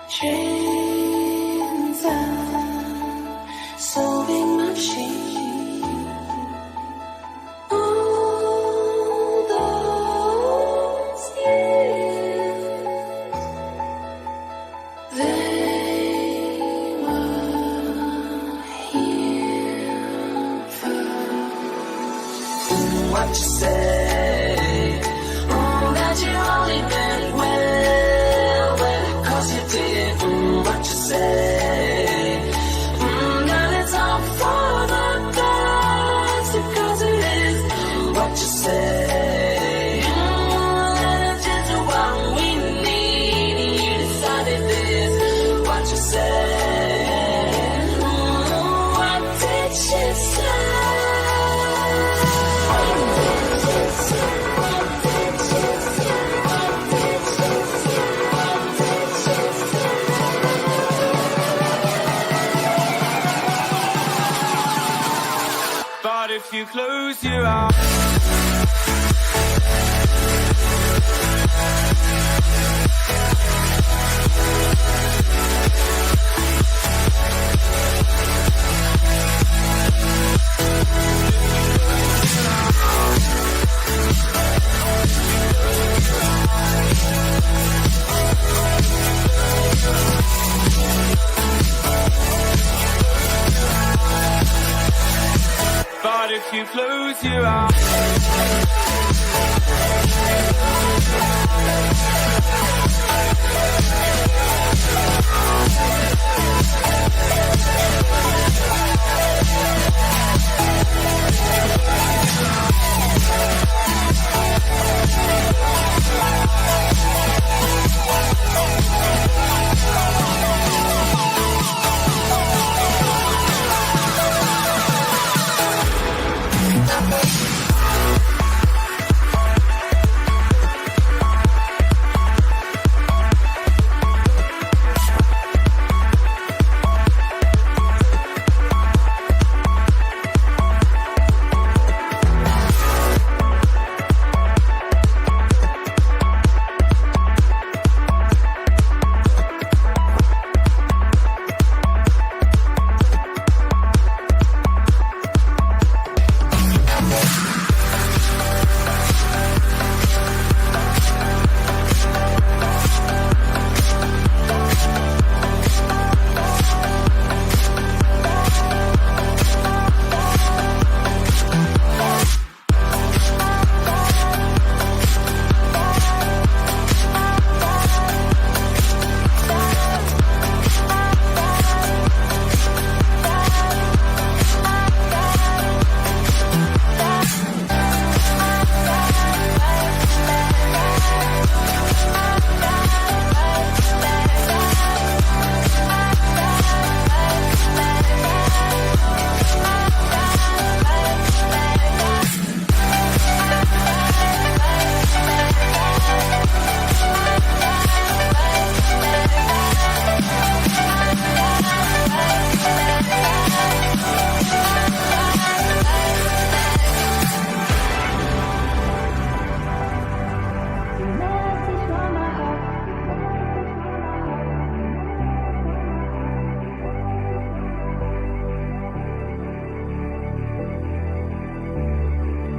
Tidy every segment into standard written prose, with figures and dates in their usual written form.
Chains and solving machine. All those years, they were here first. What you say? Oh, that you only meant well, well, 'cause you did. What you say? That it's all for the best, because it is. What you say? That it's just what we need, and you decided this. What you say? What did she say? But if you close your eyes, but if you close your eyes,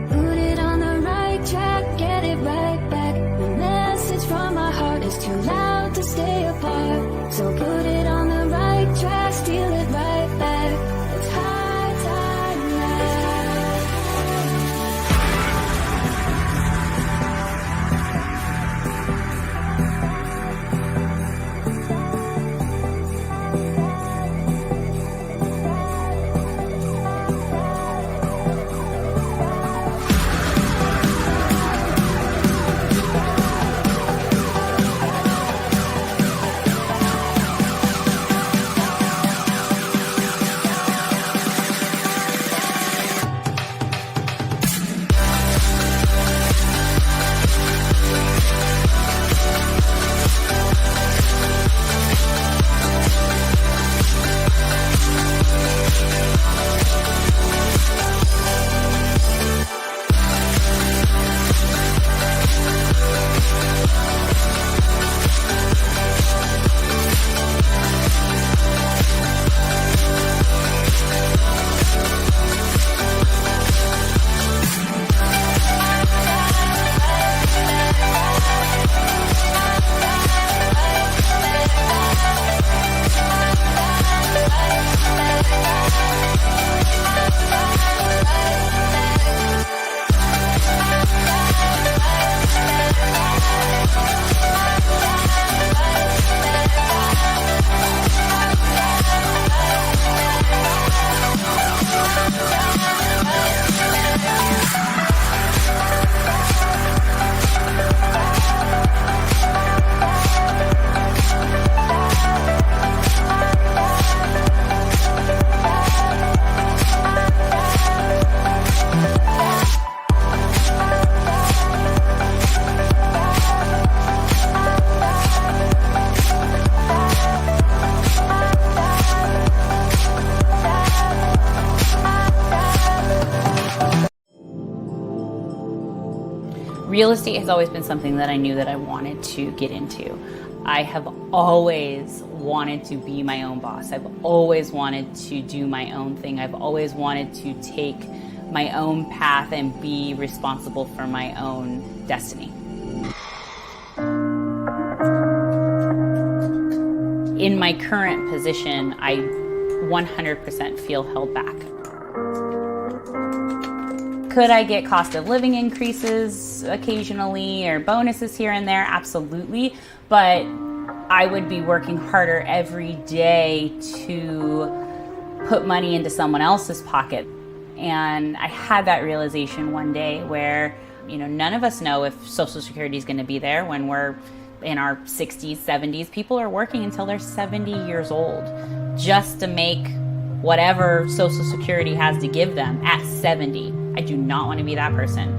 Put it on the right track, get it right back. The message from my heart is too loud to stay apart. So put it on the right track, steal it right back. It's high time now. Real estate has always been something that I knew that I wanted to get into. I have always wanted to be my own boss. I've always wanted to do my own thing. I've always wanted to take my own path and be responsible for my own destiny. In my current position, I 100% feel held back. Could I get cost of living increases occasionally or bonuses here and there? Absolutely. But I would be working harder every day to put money into someone else's pocket. And I had that realization one day where, none of us know if Social Security is going to be there when we're in our 60s, 70s. People are working until they're 70 years old just to make whatever Social Security has to give them at 70. I do not want to be that person.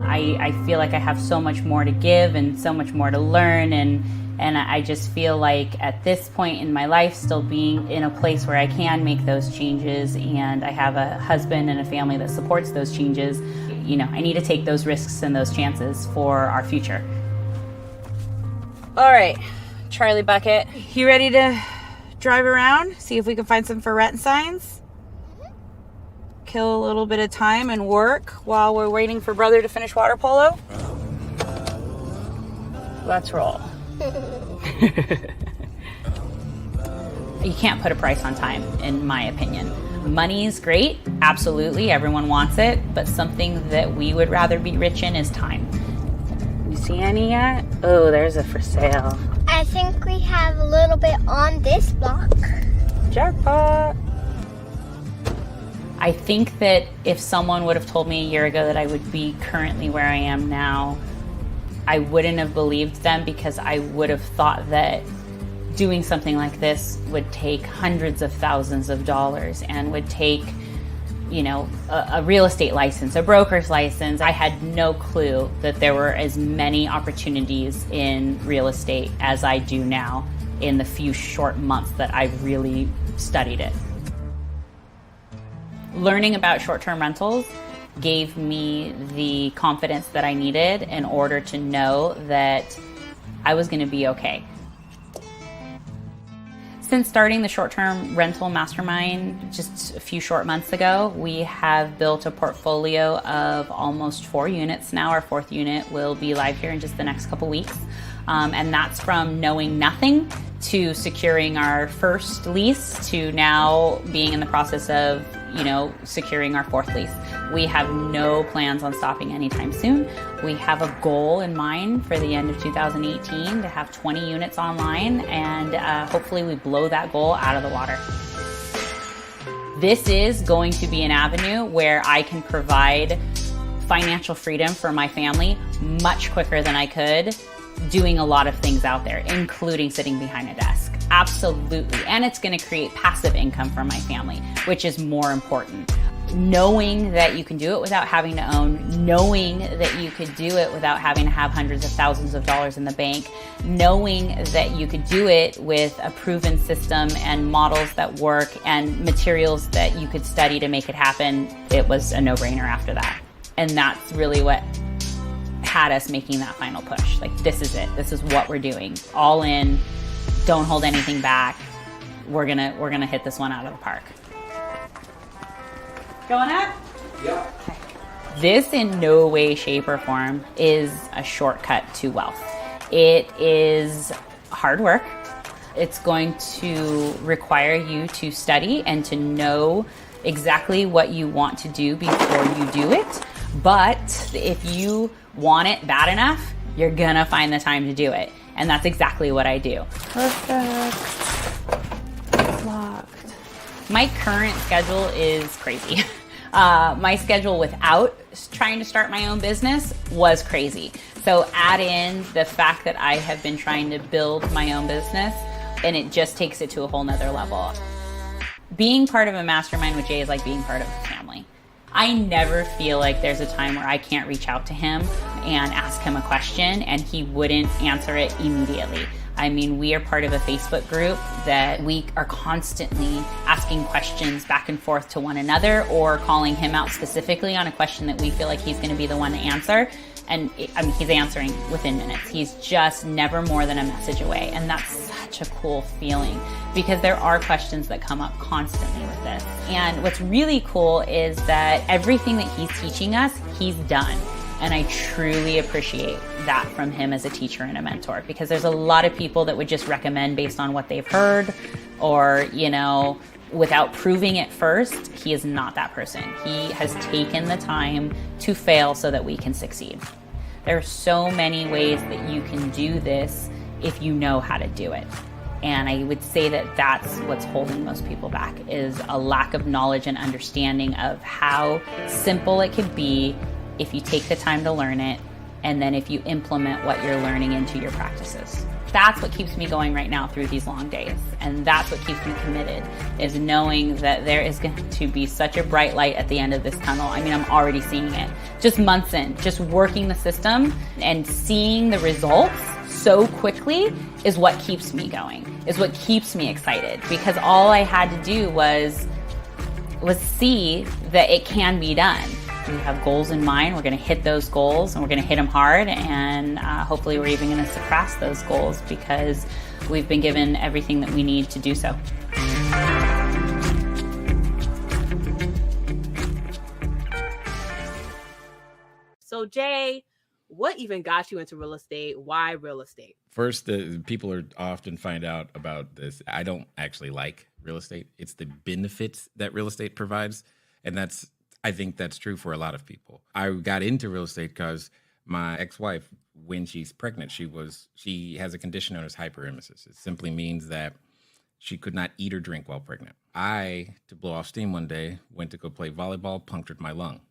I feel like I have so much more to give and so much more to learn, and I just feel like at this point in my life, still being in a place where I can make those changes, and I have a husband and a family that supports those changes, I need to take those risks and those chances for our future. All right, Charlie Bucket, you ready to drive around, see if we can find some for rent signs? Kill a little bit of time and work while we're waiting for brother to finish water polo? Let's roll. You can't put a price on time, in my opinion. Money is great, absolutely, everyone wants it, but something that we would rather be rich in is time. You see any yet? Oh, there's a for sale. I think we have a little bit on this block. Jackpot! I think that if someone would have told me a year ago that I would be currently where I am now, I wouldn't have believed them, because I would have thought that doing something like this would take hundreds of thousands of dollars and would take, a real estate license, a broker's license. I had no clue that there were as many opportunities in real estate as I do now in the few short months that I've really studied it. Learning about short-term rentals gave me the confidence that I needed in order to know that I was going to be okay. Since starting the short-term rental mastermind just a few short months ago, we have built a portfolio of almost 4 units now. Our 4th unit will be live here in just the next couple weeks. And that's from knowing nothing to securing our first lease to now being in the process of securing our 4th lease. We have no plans on stopping anytime soon. We have a goal in mind for the end of 2018 to have 20 units online, and hopefully we blow that goal out of the water. This is going to be an avenue where I can provide financial freedom for my family much quicker than I could doing a lot of things out there, including sitting behind a desk. Absolutely. And it's going to create passive income for my family, which is more important. Knowing that you can do it without having to own, knowing that you could do it without having to have hundreds of thousands of dollars in the bank, knowing that you could do it with a proven system and models that work and materials that you could study to make it happen, it was a no-brainer after that. And that's really what had us making that final push. Like, this is it. This is what we're doing. All in. Don't hold anything back. We're gonna hit this one out of the park. Going up? Yeah. Okay. This in no way, shape, or form is a shortcut to wealth. It is hard work. It's going to require you to study and to know exactly what you want to do before you do it. But if you want it bad enough, you're gonna find the time to do it. And that's exactly what I do. Perfect. Locked. My current schedule is crazy. My schedule without trying to start my own business was crazy. So add in the fact that I have been trying to build my own business, and it just takes it to a whole nother level. Being part of a mastermind with Jay is like being part of a family. I never feel like there's a time where I can't reach out to him and ask him a question and he wouldn't answer it immediately. I mean, we are part of a Facebook group that we are constantly asking questions back and forth to one another or calling him out specifically on a question that we feel like he's going to be the one to answer. And he's answering within minutes. He's just never more than a message away. And that's such a cool feeling because there are questions that come up constantly with this. And what's really cool is that everything that he's teaching us, he's done. And I truly appreciate that from him as a teacher and a mentor, because there's a lot of people that would just recommend based on what they've heard or, without proving it first. He is not that person. He has taken the time to fail so that we can succeed. There are so many ways that you can do this if you know how to do it. And I would say that that's what's holding most people back, is a lack of knowledge and understanding of how simple it could be if you take the time to learn it, and then if you implement what you're learning into your practices. That's what keeps me going right now through these long days. And that's what keeps me committed, is knowing that there is going to be such a bright light at the end of this tunnel. I mean, I'm already seeing it. Just months in, just working the system and seeing the results so quickly is what keeps me going, is what keeps me excited. Because all I had to do was see that it can be done. We have goals in mind. We're going to hit those goals, and we're going to hit them hard. And hopefully we're even going to surpass those goals because we've been given everything that we need to do so. So Jay, what even got you into real estate? Why real estate? First, people are often find out about this. I don't actually like real estate. It's the benefits that real estate provides. And I think that's true for a lot of people. I got into real estate because my ex-wife, when she's pregnant, she has a condition known as hyperemesis. It simply means that she could not eat or drink while pregnant. To blow off steam one day, went to go play volleyball, punctured my lung.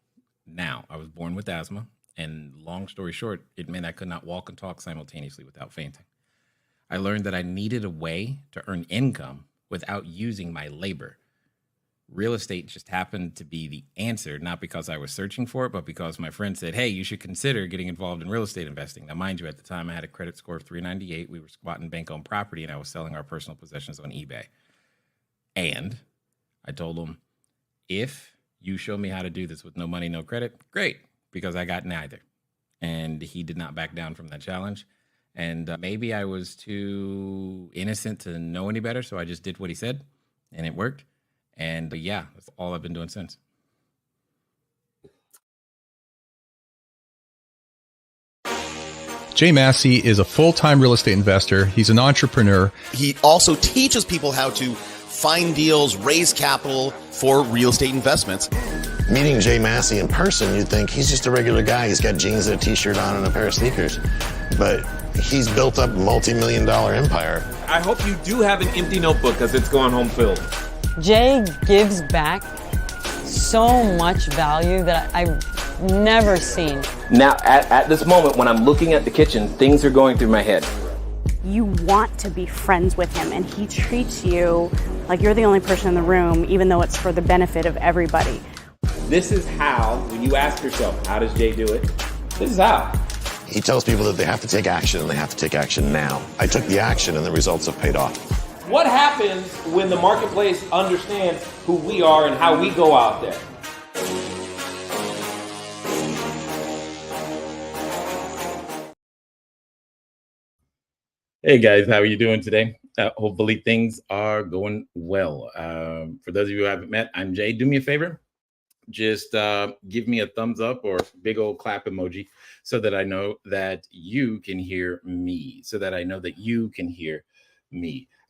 Now, I was born with asthma, and long story short, it meant I could not walk and talk simultaneously without fainting. I learned that I needed a way to earn income without using my labor. Real estate just happened to be the answer, not because I was searching for it, but because my friend said, hey, you should consider getting involved in real estate investing. Now, mind you, at the time, I had a credit score of 398. We were squatting bank-owned property, and I was selling our personal possessions on eBay. And I told him, if you show me how to do this with no money, no credit, great, because I got neither. And he did not back down from that challenge. And maybe I was too innocent to know any better, so I just did what he said, and it worked. And that's all I've been doing since. Jay Massey is a full-time real estate investor. He's an entrepreneur. He also teaches people how to find deals, raise capital for real estate investments. Meeting Jay Massey in person, you'd think he's just a regular guy. He's got jeans and a t-shirt on and a pair of sneakers. But he's built up a multi-million-dollar empire. I hope you do have an empty notebook because it's going home filled. Jay gives back so much value that I've never seen. Now, at this moment, when I'm looking at the kitchen, things are going through my head. You want to be friends with him, and he treats you like you're the only person in the room, even though it's for the benefit of everybody. This is how, when you ask yourself, how does Jay do it? This is how. He tells people that they have to take action, and they have to take action now. I took the action, and the results have paid off. What happens when the marketplace understands who we are and how we go out there? Hey guys, how are you doing today? Hopefully things are going well. For those of you who haven't met, I'm Jay. Do me a favor. Just give me a thumbs up or big old clap emoji so that I know that you can hear me,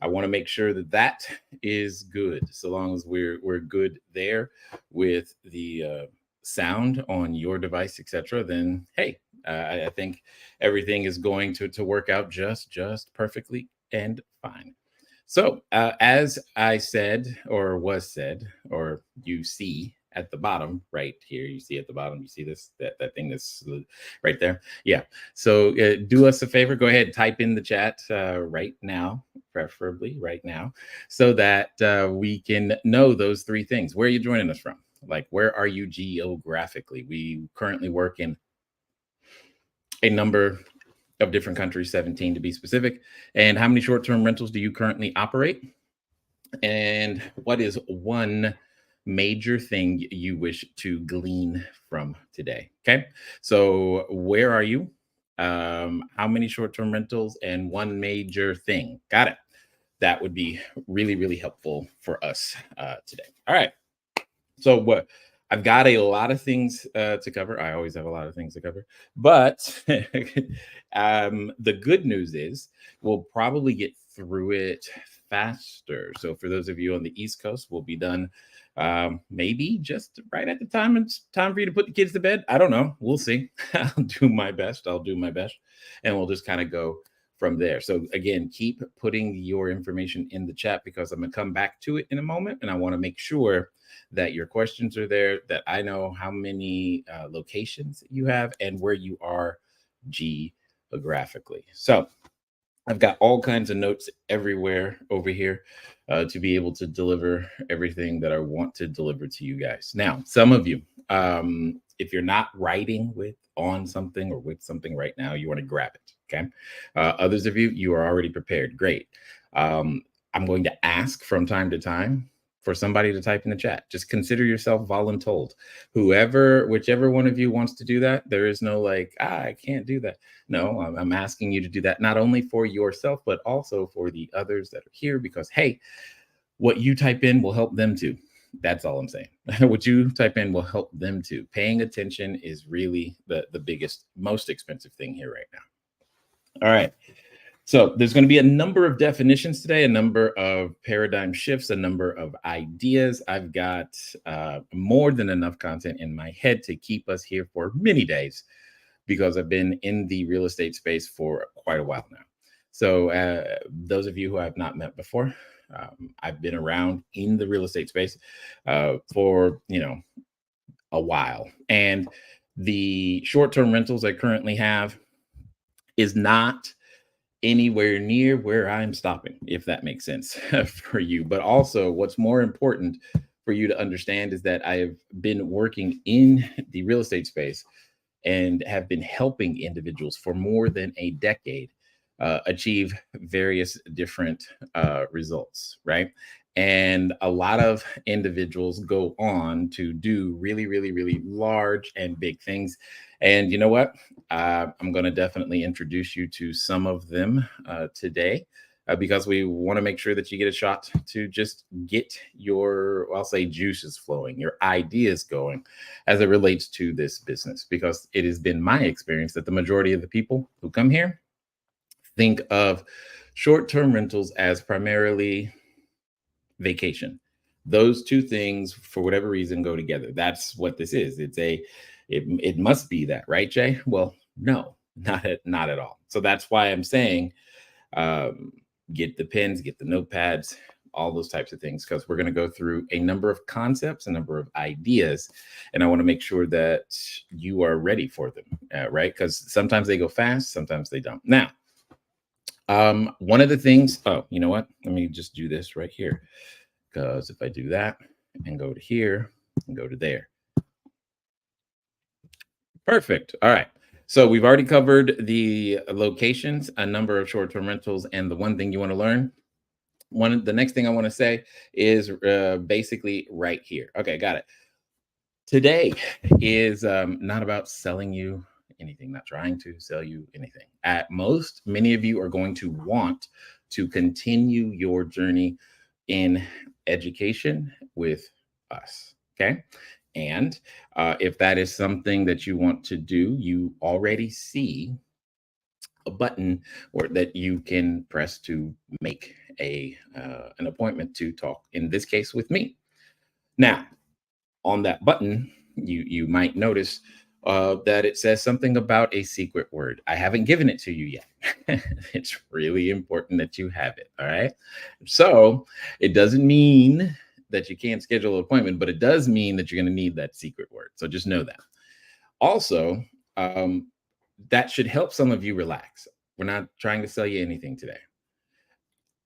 I want to make sure that that is good. So long as we're good there with the sound on your device, etc., then hey, I think everything is going to work out just perfectly and fine. So as I said, or was said, or you see at the bottom right here, you see this, that thing that's right there. Yeah. So do us a favor, go ahead, type in the chat right now, preferably right now, so that we can know those three things. Where are you joining us from? Like, where are you geographically? We currently work in a number of different countries, 17 to be specific. And how many short-term rentals do you currently operate? And what is one major thing you wish to glean from today. Okay. So where are you? How many short-term rentals and one major thing? Got it. That would be really, really helpful for us today. All right. So what I've got a lot of things to cover. I always have a lot of things to cover, but the good news is we'll probably get through it faster. So for those of you on the East Coast, we'll be done maybe just right at the time it's time for you to put the kids to bed. I don't know. We'll see. I'll do my best. And we'll just kind of go from there. So again, keep putting your information in the chat because I'm going to come back to it in a moment. And I want to make sure that your questions are there, that I know how many locations you have and where you are geographically. So I've got all kinds of notes everywhere over here to be able to deliver everything that I want to deliver to you guys. Now, some of you, if you're not writing on something or with something right now, you want to grab it. Okay. Others of you, you are already prepared. Great. I'm going to ask from time to time for somebody to type in the chat. Just consider yourself voluntold. Whichever one of you wants to do that, there is no like, I can't do that. No, I'm asking you to do that, not only for yourself, but also for the others that are here, because, hey, what you type in will help them too. That's all I'm saying. What you type in will help them too. Paying attention is really the biggest, most expensive thing here right now. All right. So there's going to be a number of definitions today, a number of paradigm shifts, a number of ideas. I've got more than enough content in my head to keep us here for many days because I've been in the real estate space for quite a while now. So those of you who I've not met before, I've been around in the real estate space for, a while. And the short-term rentals I currently have is not anywhere near where I'm stopping, if that makes sense for you. But also what's more important for you to understand is that I have been working in the real estate space and have been helping individuals for more than a decade achieve various different results, right? And a lot of individuals go on to do really, really, really large and big things. And you know what? I'm going to definitely introduce you to some of them today because we want to make sure that you get a shot to just get your, I'll say, juices flowing, your ideas going as it relates to this business. Because it has been my experience that the majority of the people who come here think of short-term rentals as primarily vacation. Those two things, for whatever reason, go together. That's what this is. It must be that, right, Jay? Well, no, not at all. So that's why I'm saying get the pens, get the notepads, all those types of things, because we're going to go through a number of concepts, a number of ideas, and I want to make sure that you are ready for them, right? Because sometimes they go fast, sometimes they don't. Now, one of the things, you know what? Let me just do this right here. Because if I do that and go to here and go to there. Perfect. All right. So we've already covered the locations, a number of short-term rentals, and the one thing you want to learn. The next thing I want to say is basically right here. Okay, got it. Today is not about selling you anything, not trying to sell you anything. At most, many of you are going to want to continue your journey in education with us. Okay. And if that is something that you want to do, you already see a button or that you can press to make an appointment to talk, in this case with me. Now, on that button, you might notice that it says something about a secret word. I haven't given it to you yet. It's really important that you have it. All right. So it doesn't mean that you can't schedule an appointment, but it does mean that you're going to need that secret word. So just know that. Also, that should help some of you relax. We're not trying to sell you anything today.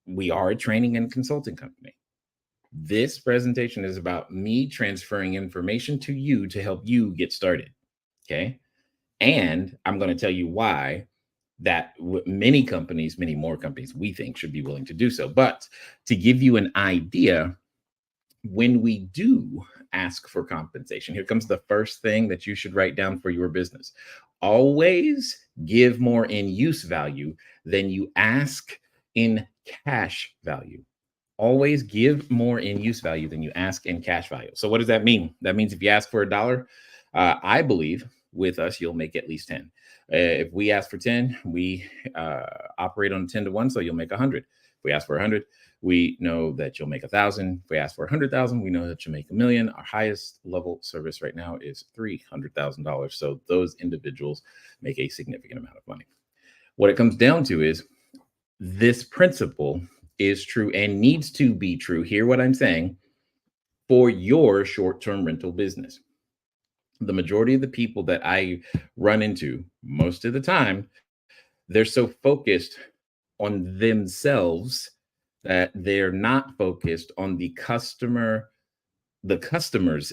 We are a training and consulting company. This presentation is about me transferring information to you to help you get started. Okay. And I'm going to tell you why that many more companies we think should be willing to do so. But to give you an idea, when we do ask for compensation, here comes the first thing that you should write down for your business. Always give more in use value than you ask in cash value. Always give more in use value than you ask in cash value. So what does that mean? That means if you ask for $1, I believe with us, you'll make at least 10. If we ask for 10, we operate on 10 to 1, so you'll make 100. If we ask for 100, we know that you'll make 1,000. If we ask for 100,000, we know that you'll make 1,000,000. Our highest level service right now is $300,000. So those individuals make a significant amount of money. What it comes down to is this principle is true and needs to be true. Hear what I'm saying for your short-term rental business. The majority of the people that I run into most of the time, they're so focused on themselves that they're not focused on the customer's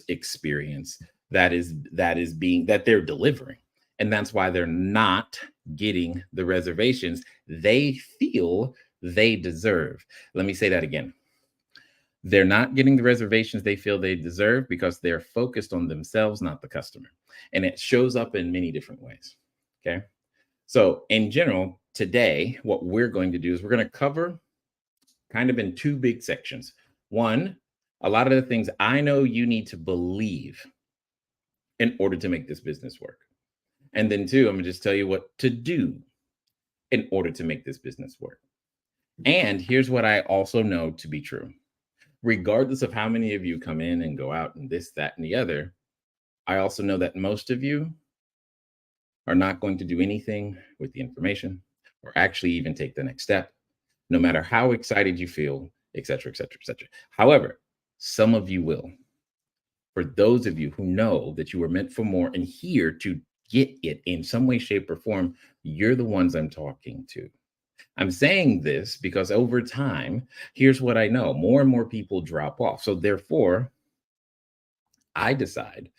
experience that they're delivering. And that's why they're not getting the reservations they feel they deserve. Let me say that again. They're not getting the reservations they feel they deserve because they're focused on themselves, not the customer. And it shows up in many different ways. Okay. So in general, today, what we're going to do is we're going to cover kind of in two big sections. One, a lot of the things I know you need to believe in order to make this business work. And then two, I'm going to just tell you what to do in order to make this business work. And here's what I also know to be true. Regardless of how many of you come in and go out and this, that, and the other, I also know that most of you are not going to do anything with the information or actually even take the next step, no matter how excited you feel, et cetera, et cetera, et cetera. However, some of you will. For those of you who know that you were meant for more and here to get it in some way, shape, or form, you're the ones I'm talking to. I'm saying this because over time, here's what I know. More and more people drop off. So therefore, I decide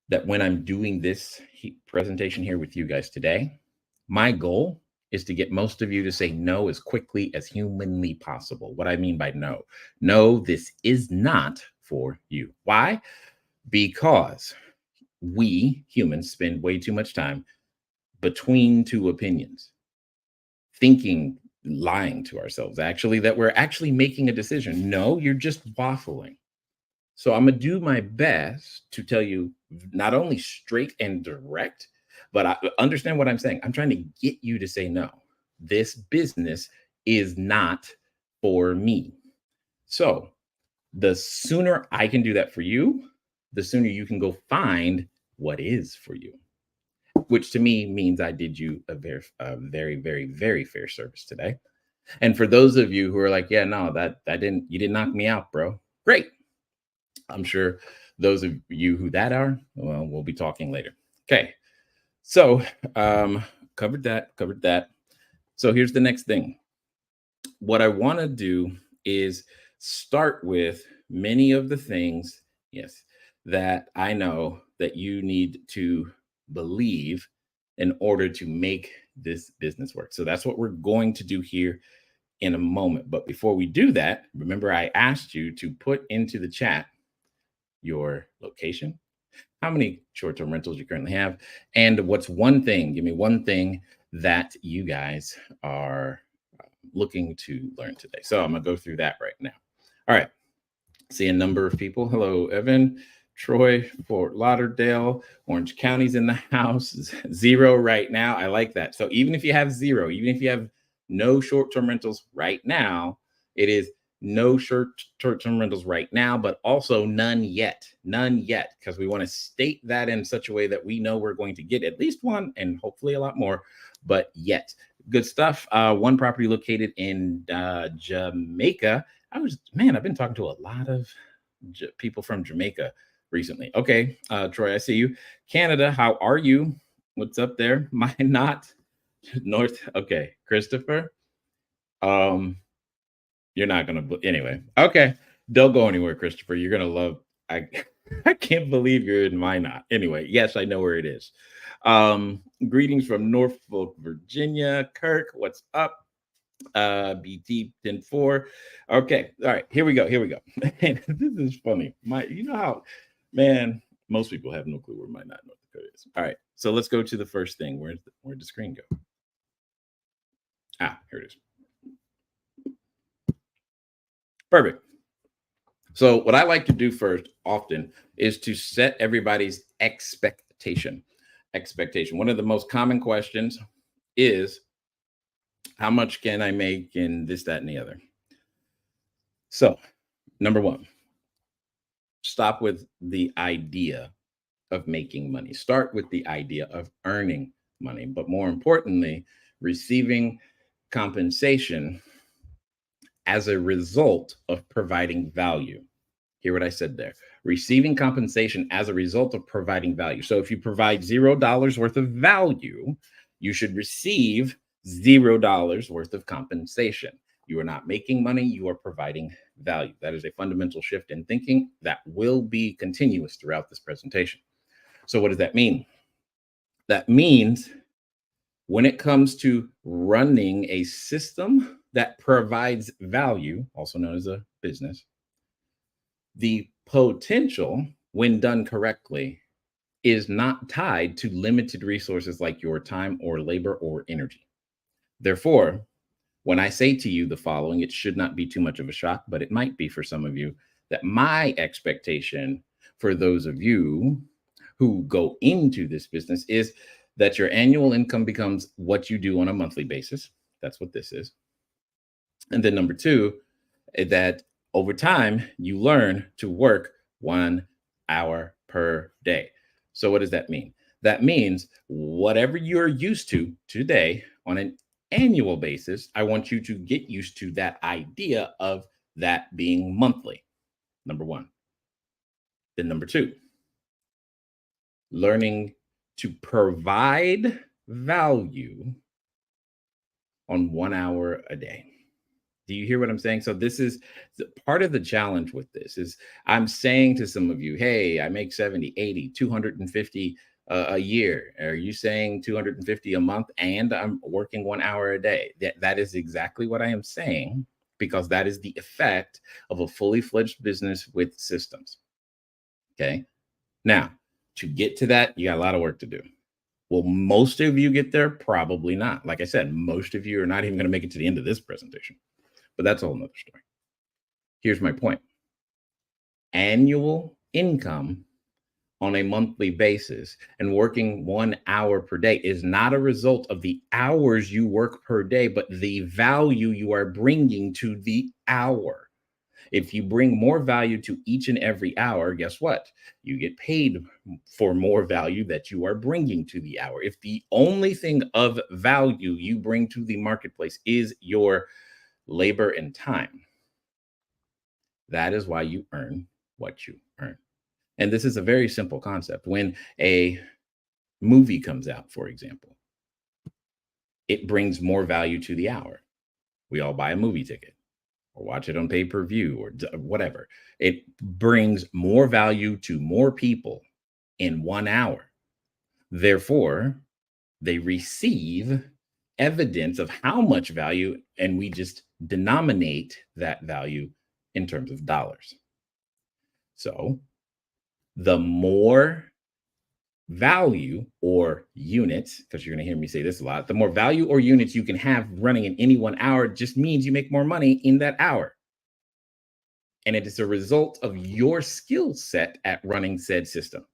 that when I'm doing this presentation here with you guys today, my goal is to get most of you to say no as quickly as humanly possible. What I mean by no. No, this is not for you. Why? Because we humans spend way too much time between two opinions, thinking, lying to ourselves, actually, that we're actually making a decision. No, you're just waffling. So I'm going to do my best to tell you not only straight and direct, but I understand what I'm saying. I'm trying to get you to say no. This business is not for me. So the sooner I can do that for you, the sooner you can go find what is for you, which to me means I did you a very, very, very fair service today. And for those of you who are like, yeah, no, you didn't knock me out, bro. Great. I'm sure those of you who that are, well, we'll be talking later. Okay. So covered that. So here's the next thing. What I want to do is start with many of the things, yes, that I know that you need to believe in order to make this business work. So that's what we're going to do here in a moment. But before we do that, remember I asked you to put into the chat your location, how many short-term rentals you currently have, and what's one thing, give me one thing that you guys are looking to learn today. So I'm gonna go through that right now. All right, see a number of people. Hello, Evan, Troy, Fort Lauderdale, Orange County's in the house. 0 right now. I like that. So even if you have 0, even if you have no short-term rentals right now, it is no short-term rentals right now, but also none yet, because we want to state that in such a way that we know we're going to get at least one and hopefully a lot more, but yet. Good stuff. One property located in Jamaica. I've been talking to a lot of people from Jamaica recently. Okay, Troy, I see you. Canada, how are you? What's up there? Mine not north. Okay, Christopher. You're not gonna anyway. Okay, don't go anywhere, Christopher. You're gonna love. I can't believe you're in Minot. Anyway, yes, I know where it is. Greetings from Norfolk, Virginia. Kirk, what's up? BT 10-4. Okay. All right. Here we go. This is funny. You know how, man, most people have no clue where my not North Dakota is. All right. So let's go to the first thing. Where'd the screen go? Here it is. Perfect. So what I like to do first often is to set everybody's expectation. One of the most common questions is, how much can I make in this, that, and the other? So, number one, stop with the idea of making money. Start with the idea of earning money, but more importantly, receiving compensation as a result of providing value. Hear what I said there. Receiving compensation as a result of providing value. So if you provide $0 worth of value, you should receive $0 worth of compensation. You are not making money, you are providing value. That is a fundamental shift in thinking that will be continuous throughout this presentation. So what does that mean? That means when it comes to running a system that provides value, also known as a business, the potential, when done correctly, is not tied to limited resources like your time or labor or energy. Therefore, when I say to you the following, it should not be too much of a shock, but it might be for some of you, that my expectation for those of you who go into this business is that your annual income becomes what you do on a monthly basis. That's what this is. And then number two, that over time, you learn to work 1 hour per day. So what does that mean? That means whatever you're used to today on an annual basis, I want you to get used to that idea of that being monthly, number one. Then number two, learning to provide value on 1 hour a day. Do you hear what I'm saying? So this is part of the challenge with this is I'm saying to some of you, hey, I make 70, 80, 250 a year. Are you saying 250 a month and I'm working 1 hour a day? That is exactly what I am saying, because that is the effect of a fully fledged business with systems. Okay. Now, to get to that, you got a lot of work to do. Will most of you get there? Probably not. Like I said, most of you are not even going to make it to the end of this presentation. But that's a whole nother story. Here's my point. Annual income on a monthly basis and working 1 hour per day is not a result of the hours you work per day, but the value you are bringing to the hour. If you bring more value to each and every hour, guess what? You get paid for more value that you are bringing to the hour. If the only thing of value you bring to the marketplace is your labor and time, that is why you earn what you earn. And this is a very simple concept. When a movie comes out, for example, it brings more value to the hour. We all buy a movie ticket or watch it on pay-per-view or whatever. It brings more value to more people in 1 hour. Therefore, they receive evidence of how much value, and we just denominate that value in terms of dollars. So the more value or units, because you're going to hear me say this a lot, the more value or units you can have running in any 1 hour just means you make more money in that hour. And it is a result of your skill set at running said system.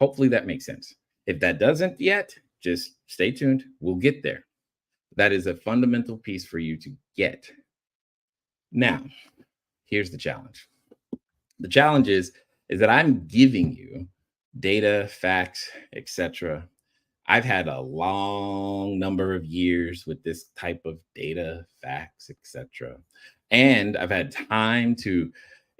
Hopefully that makes sense. If that doesn't yet, just stay tuned. We'll get there. That is a fundamental piece for you to get. Now, here's the challenge. The challenge is that I'm giving you data, facts, etc. I've had a long number of years with this type of data, facts, etc. And I've had time to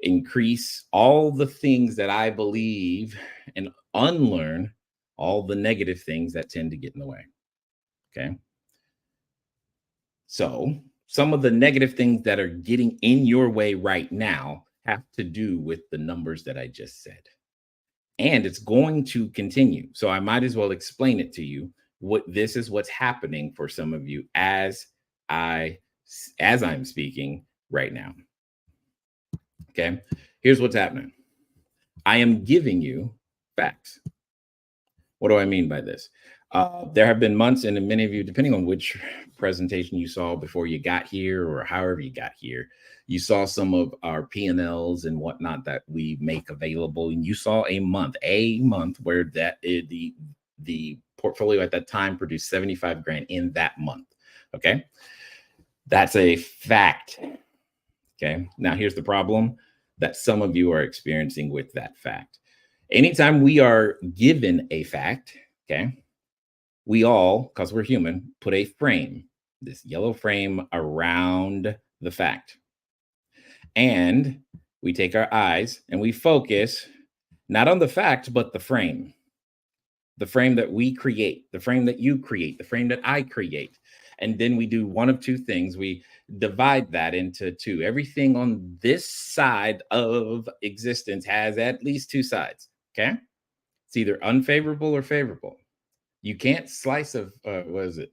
increase all the things that I believe and unlearn all the negative things that tend to get in the way. Okay. So some of the negative things that are getting in your way right now have to do with the numbers that I just said. And it's going to continue. So I might as well explain it to you. This is what's happening for some of you as I as I'm speaking right now. Okay, here's what's happening. I am giving you facts. What do I mean by this? There have been months, and many of you, depending on which presentation you saw before you got here or however you got here, you saw some of our P&Ls and whatnot that we make available. And you saw a month where the portfolio at that time produced 75 grand in that month. Okay. That's a fact. Okay. Now here's the problem that some of you are experiencing with that fact. Anytime we are given a fact, okay, we all, because we're human, put a frame, this yellow frame around the fact. And we take our eyes and we focus not on the fact, but the frame that we create, the frame that you create, the frame that I create. And then we do one of two things. We divide that into two. Everything on this side of existence has at least two sides. Okay. It's either unfavorable or favorable. You can't slice of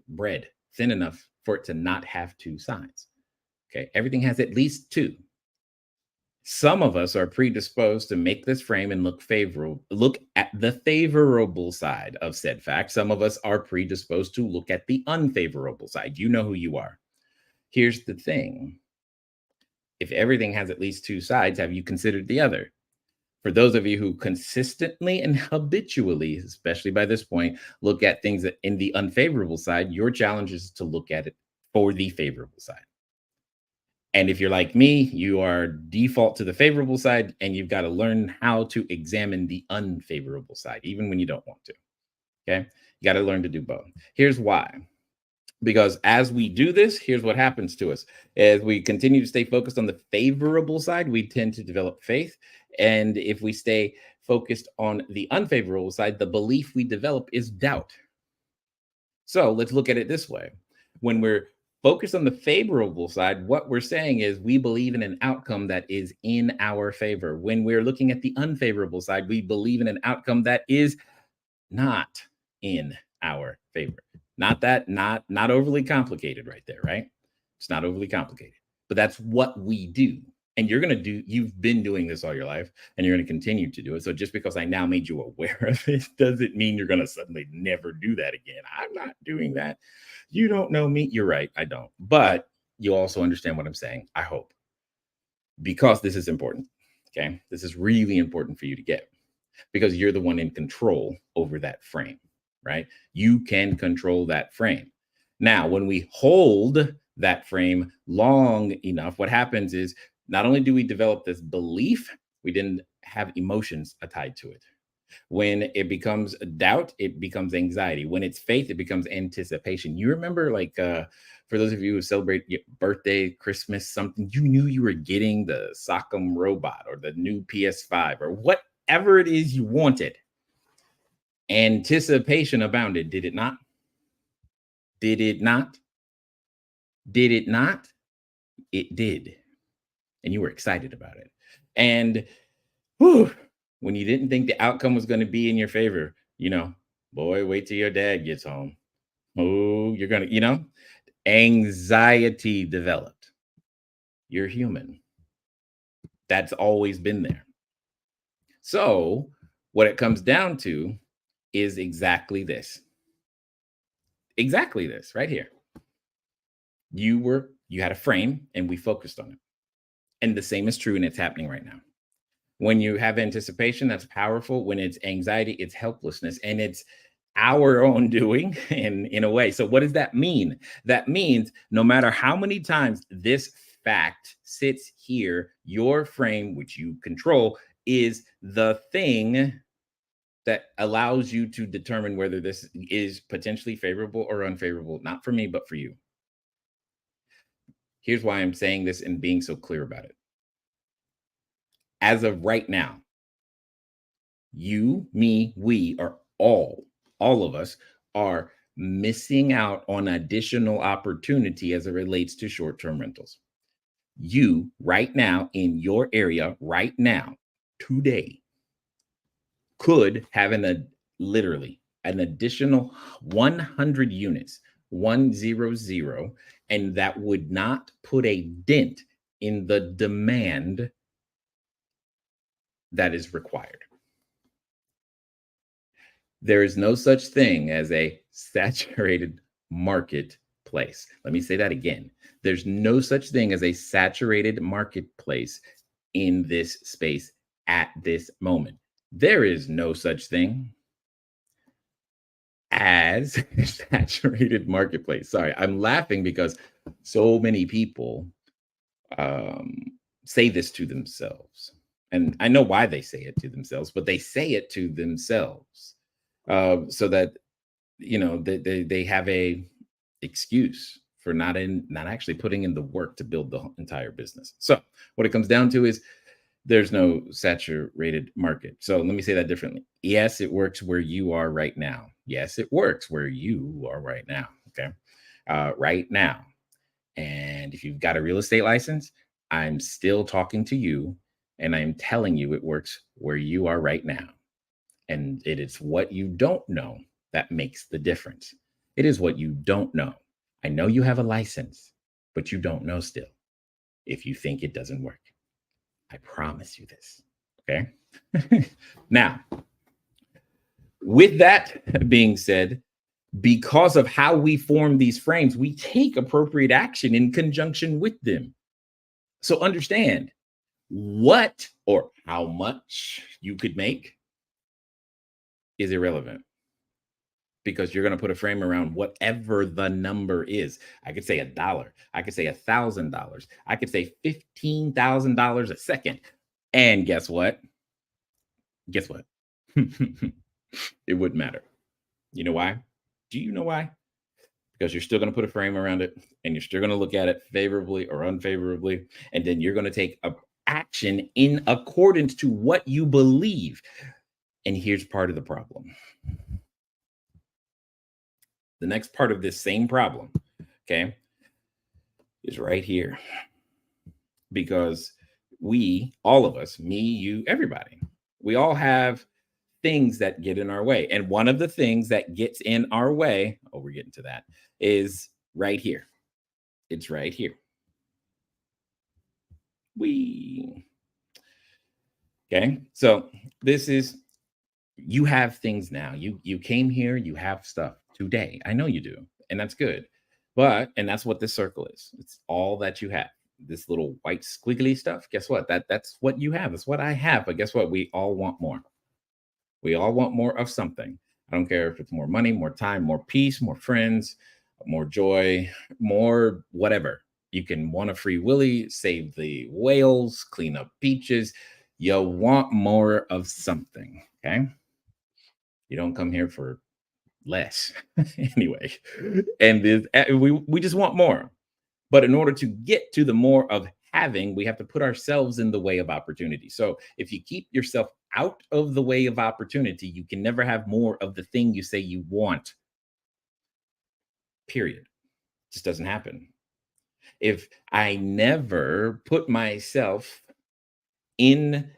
bread thin enough for it to not have two sides. Okay. Everything has at least two. Some of us are predisposed to make this frame and look at the favorable side of said fact. Some of us are predisposed to look at the unfavorable side. You know who you are. Here's the thing. If everything has at least two sides, have you considered the other? For those of you who consistently and habitually, especially by this point, look at things in the unfavorable side, your challenge is to look at it for the favorable side. And if you're like me, you are default to the favorable side, and you've got to learn how to examine the unfavorable side, even when you don't want to. Okay. You got to learn to do both. Here's why. Because as we do this, here's what happens to us. As we continue to stay focused on the favorable side, we tend to develop faith. And if we stay focused on the unfavorable side, the belief we develop is doubt. So let's look at it this way. When we're focused on the favorable side, what we're saying is we believe in an outcome that is in our favor. When we're looking at the unfavorable side, we believe in an outcome that is not in our favor. Not overly complicated right there, right? It's not overly complicated, but that's what we do. And you've been doing this all your life, and you're going to continue to do it. So just because I now made you aware of it doesn't mean you're going to suddenly never do that again. I'm not doing that. You don't know me. You're right. I don't. But you also understand what I'm saying, I hope. Because this is important. Okay. This is really important for you to get, because you're the one in control over that frame, right? You can control that frame. Now, when we hold that frame long enough, what happens is not only do we develop this belief, we didn't have emotions tied to it. When it becomes doubt, it becomes anxiety. When it's faith, it becomes anticipation. You remember, for those of you who celebrate your birthday, Christmas, something, you knew you were getting the Sock'em robot or the new PS5 or whatever it is you wanted. Anticipation abounded, did it not? Did it not? Did it not? It did. And you were excited about it. And when you didn't think the outcome was going to be in your favor, boy, wait till your dad gets home. Oh, you're going to, anxiety developed. You're human. That's always been there. So what it comes down to is exactly this. Exactly this right here. You had a frame and we focused on it. And the same is true, and it's happening right now. When you have anticipation, that's powerful. When it's anxiety, it's helplessness, and it's our own doing in a way. So what does that mean? That means no matter how many times this fact sits here, your frame, which you control, is the thing that allows you to determine whether this is potentially favorable or unfavorable, not for me, but for you. Here's why I'm saying this and being so clear about it. As of right now, you, me, we are all of us are missing out on additional opportunity as it relates to short-term rentals. You right now in your area right now, today, could have literally an additional 100 units, 100, And that would not put a dent in the demand that is required. There is no such thing as a saturated marketplace. Let me say that again. There's no such thing as a saturated marketplace in this space at this moment. There is no such thing as a saturated marketplace. Sorry, I'm laughing because so many people say this to themselves. And I know why they say it to themselves, but they say it to themselves so that, they have a excuse for not actually putting in the work to build the entire business. So what it comes down to is there's no saturated market. So let me say that differently. Yes, it works where you are right now. Yes, it works where you are right now. Okay. Right now. And if you've got a real estate license, I'm still talking to you and I'm telling you it works where you are right now. And it is what you don't know that makes the difference. It is what you don't know. I know you have a license, but you don't know still if you think it doesn't work. I promise you this. Okay. Now, with that being said, because of how we form these frames, we take appropriate action in conjunction with them. So understand what or how much you could make is irrelevant, because you're going to put a frame around whatever the number is. I could say $1. I could say $1,000. I could say $15,000 a second. And guess what? Guess what? It wouldn't matter. You know why? Do you know why? Because you're still going to put a frame around it and you're still going to look at it favorably or unfavorably. And then you're going to take action in accordance to what you believe. And here's part of the problem. The next part of this same problem, okay, is right here. Because we, all of us, me, you, everybody, we all have things that get in our way. And one of the things that gets in our way, oh, we're getting to that, is right here. It's right here. Okay, so this is, you have things now. You came here, you have stuff today. I know you do, and that's good. And that's what this circle is. It's all that you have. This little white squiggly stuff, guess what? That's what you have. That's what I have. But guess what? We all want more. We all want more of something. I don't care if it's more money, more time, more peace, more friends, more joy, more whatever. You can want a free willy, save the whales, clean up beaches. You want more of something, okay? You don't come here for less anyway. And we just want more. But in order to get to the more of having, we have to put ourselves in the way of opportunity. So if you keep yourself out of the way of opportunity, you can never have more of the thing you say you want. Period. It just doesn't happen. If I never put myself in,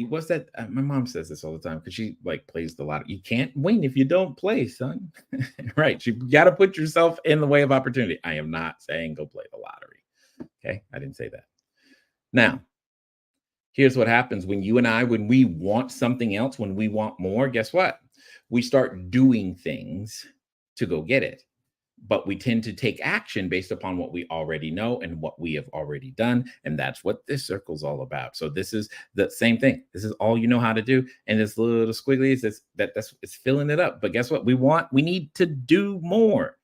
what's that? My mom says this all the time because she plays the lottery. You can't win if you don't play, son. Right? You got to put yourself in the way of opportunity. I am not saying go play the lottery. Okay, I didn't say that. Now, here's what happens when you and I, when we want something else, when we want more, guess what? We start doing things to go get it. But we tend to take action based upon what we already know and what we have already done. And that's what this circle's all about. So this is the same thing. This is all you know how to do. And this little squiggly is it's filling it up. But guess what? We need to do more.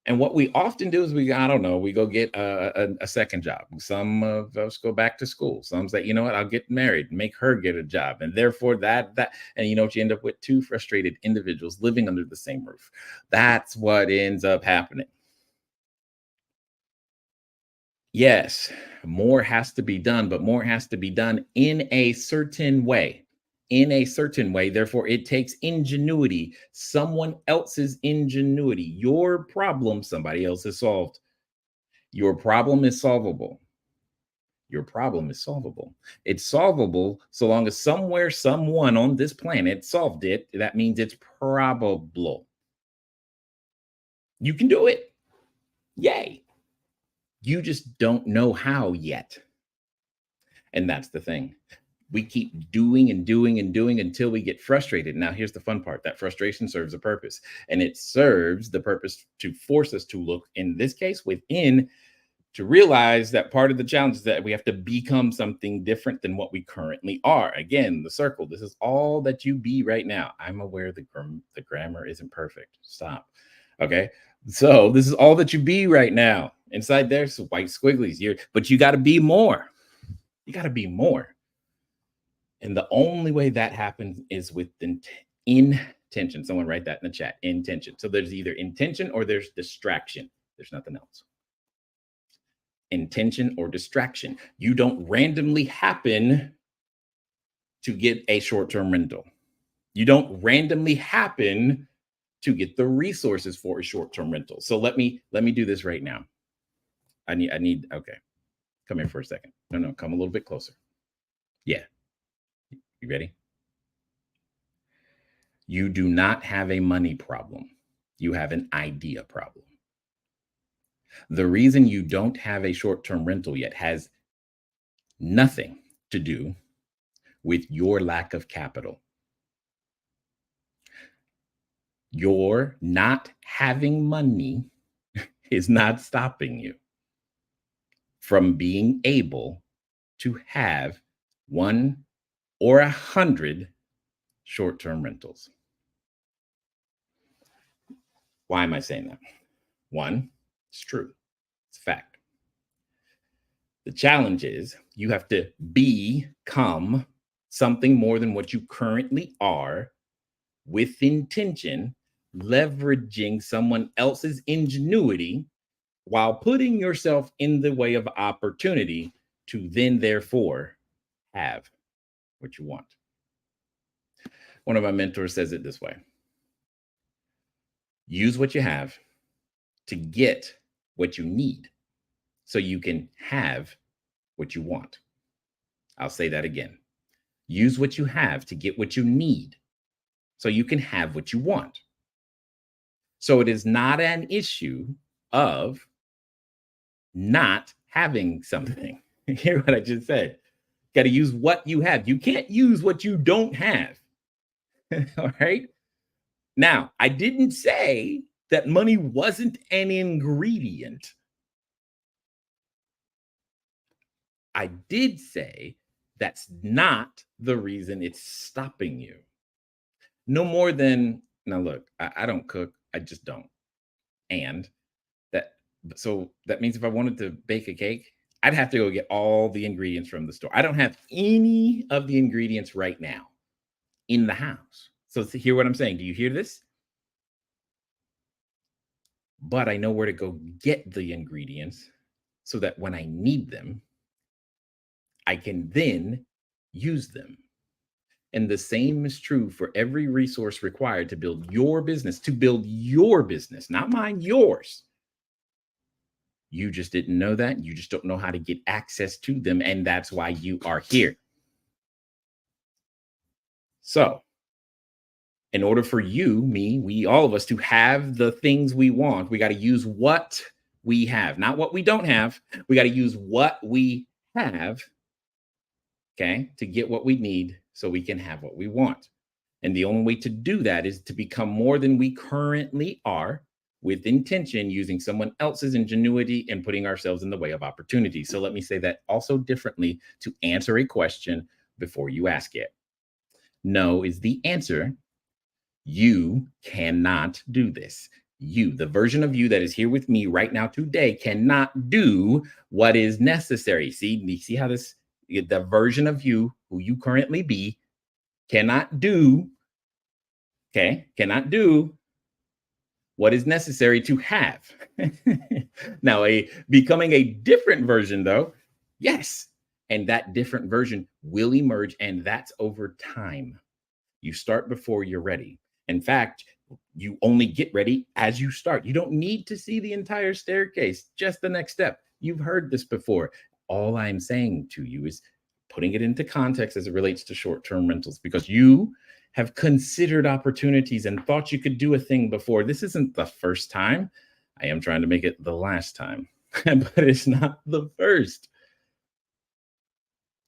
And what we often do is we go get a second job. Some of us go back to school. Some say, you know what, I'll get married, make her get a job. And therefore and you know what, you end up with two frustrated individuals living under the same roof. That's what ends up happening. Yes, more has to be done, but more has to be done in a certain way. Therefore, it takes ingenuity, someone else's ingenuity. Your problem, somebody else has solved. Your problem is solvable. It's solvable so long as somewhere, someone on this planet solved it. That means it's probable. You can do it. Yay. You just don't know how yet. And that's the thing. We keep doing and doing and doing until we get frustrated. Now, here's the fun part. That frustration serves a purpose, and it serves the purpose to force us to look, in this case, within, to realize that part of the challenge is that we have to become something different than what we currently are. Again, the circle. This is all that you be right now. I'm aware the grammar isn't perfect. Stop. Okay. So this is all that you be right now. Inside there's white squigglies. But you got to be more. You got to be more. And the only way that happens is with intention. Someone write that in the chat. Intention. So there's either intention or there's distraction. There's nothing else. Intention or distraction. You don't randomly happen to get a short-term rental. You don't randomly happen to get the resources for a short-term rental. So let me do this right now. I need, okay. Come here for a second. No, come a little bit closer. Yeah. You ready? You do not have a money problem. You have an idea problem. The reason you don't have a short-term rental yet has nothing to do with your lack of capital. Your not having money is not stopping you from being able to have 1 or 100 short-term rentals. Why am I saying that? 1, it's true. It's a fact. The challenge is you have to become something more than what you currently are, with intention, leveraging someone else's ingenuity while putting yourself in the way of opportunity to then therefore have what you want. One of my mentors says it this way: use what you have to get what you need so you can have what you want. I'll say that again. Use what you have to get what you need so you can have what you want. So it is not an issue of not having something. Hear what I just said. Got to use what you have. You can't use what you don't have. All right. Now, I didn't say that money wasn't an ingredient. I did say that's not the reason it's stopping you. No more than, now look, I don't cook. I just don't. And so that means if I wanted to bake a cake, I'd have to go get all the ingredients from the store. I don't have any of the ingredients right now in the house. So hear what I'm saying. Do you hear this? But I know where to go get the ingredients so that when I need them, I can then use them. And the same is true for every resource required to build your business, not mine, yours. You just didn't know that. You just don't know how to get access to them. And that's why you are here. So in order for you, me, we, all of us to have the things we want, we got to use what we have, not what we don't have. We got to use what we have, okay, to get what we need so we can have what we want. And the only way to do that is to become more than we currently are, with intention, using someone else's ingenuity and putting ourselves in the way of opportunity. So let me say that also differently to answer a question before you ask it. No is the answer. You cannot do this. You, the version of you that is here with me right now today, cannot do what is necessary. See how this, the version of you who you currently be cannot do, cannot do what is necessary to have. Now, becoming a different version though, yes. And that different version will emerge, and that's over time. You start before you're ready. In fact, you only get ready as you start. You don't need to see the entire staircase, just the next step. You've heard this before. All I'm saying to you is putting it into context as it relates to short-term rentals, because you have considered opportunities and thought you could do a thing before. This isn't the first time. I am trying to make it the last time, but it's not the first.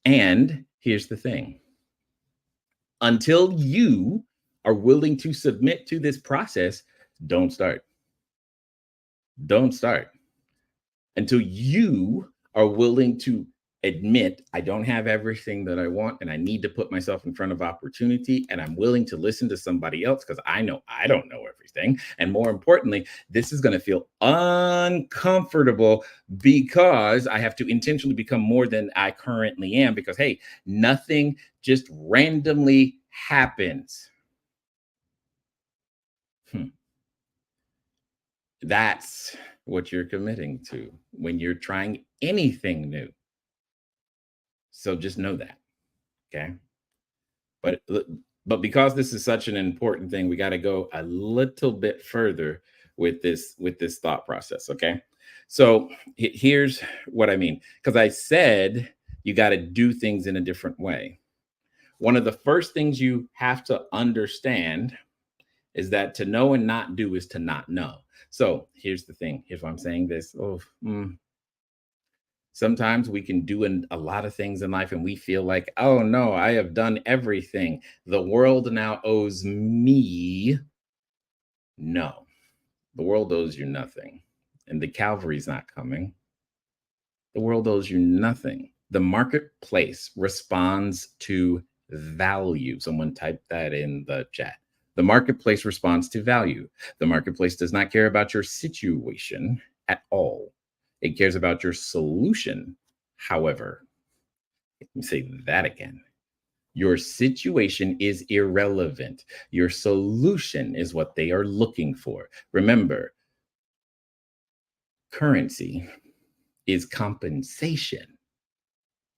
And here's the thing. Until you are willing to submit to this process, don't start. Don't start. Until you are willing to admit, I don't have everything that I want, and I need to put myself in front of opportunity, and I'm willing to listen to somebody else because I know I don't know everything. And more importantly, this is going to feel uncomfortable because I have to intentionally become more than I currently am because, hey, nothing just randomly happens. That's what you're committing to when you're trying anything new. So just know that, okay? But because this is such an important thing, we got to go a little bit further with this thought process, okay? So here's what I mean, because I said you got to do things in a different way. One of the first things you have to understand is that to know and not do is to not know. So here's the thing. Here's why I'm saying this. Sometimes we can do a lot of things in life and we feel like, oh no, I have done everything. The world now owes me. No, the world owes you nothing. And the Calvary's not coming. The world owes you nothing. The marketplace responds to value. Someone typed that in the chat. The marketplace responds to value. The marketplace does not care about your situation at all. It cares about your solution. However, let me say that again. Your situation is irrelevant. Your solution is what they are looking for. Remember, currency is compensation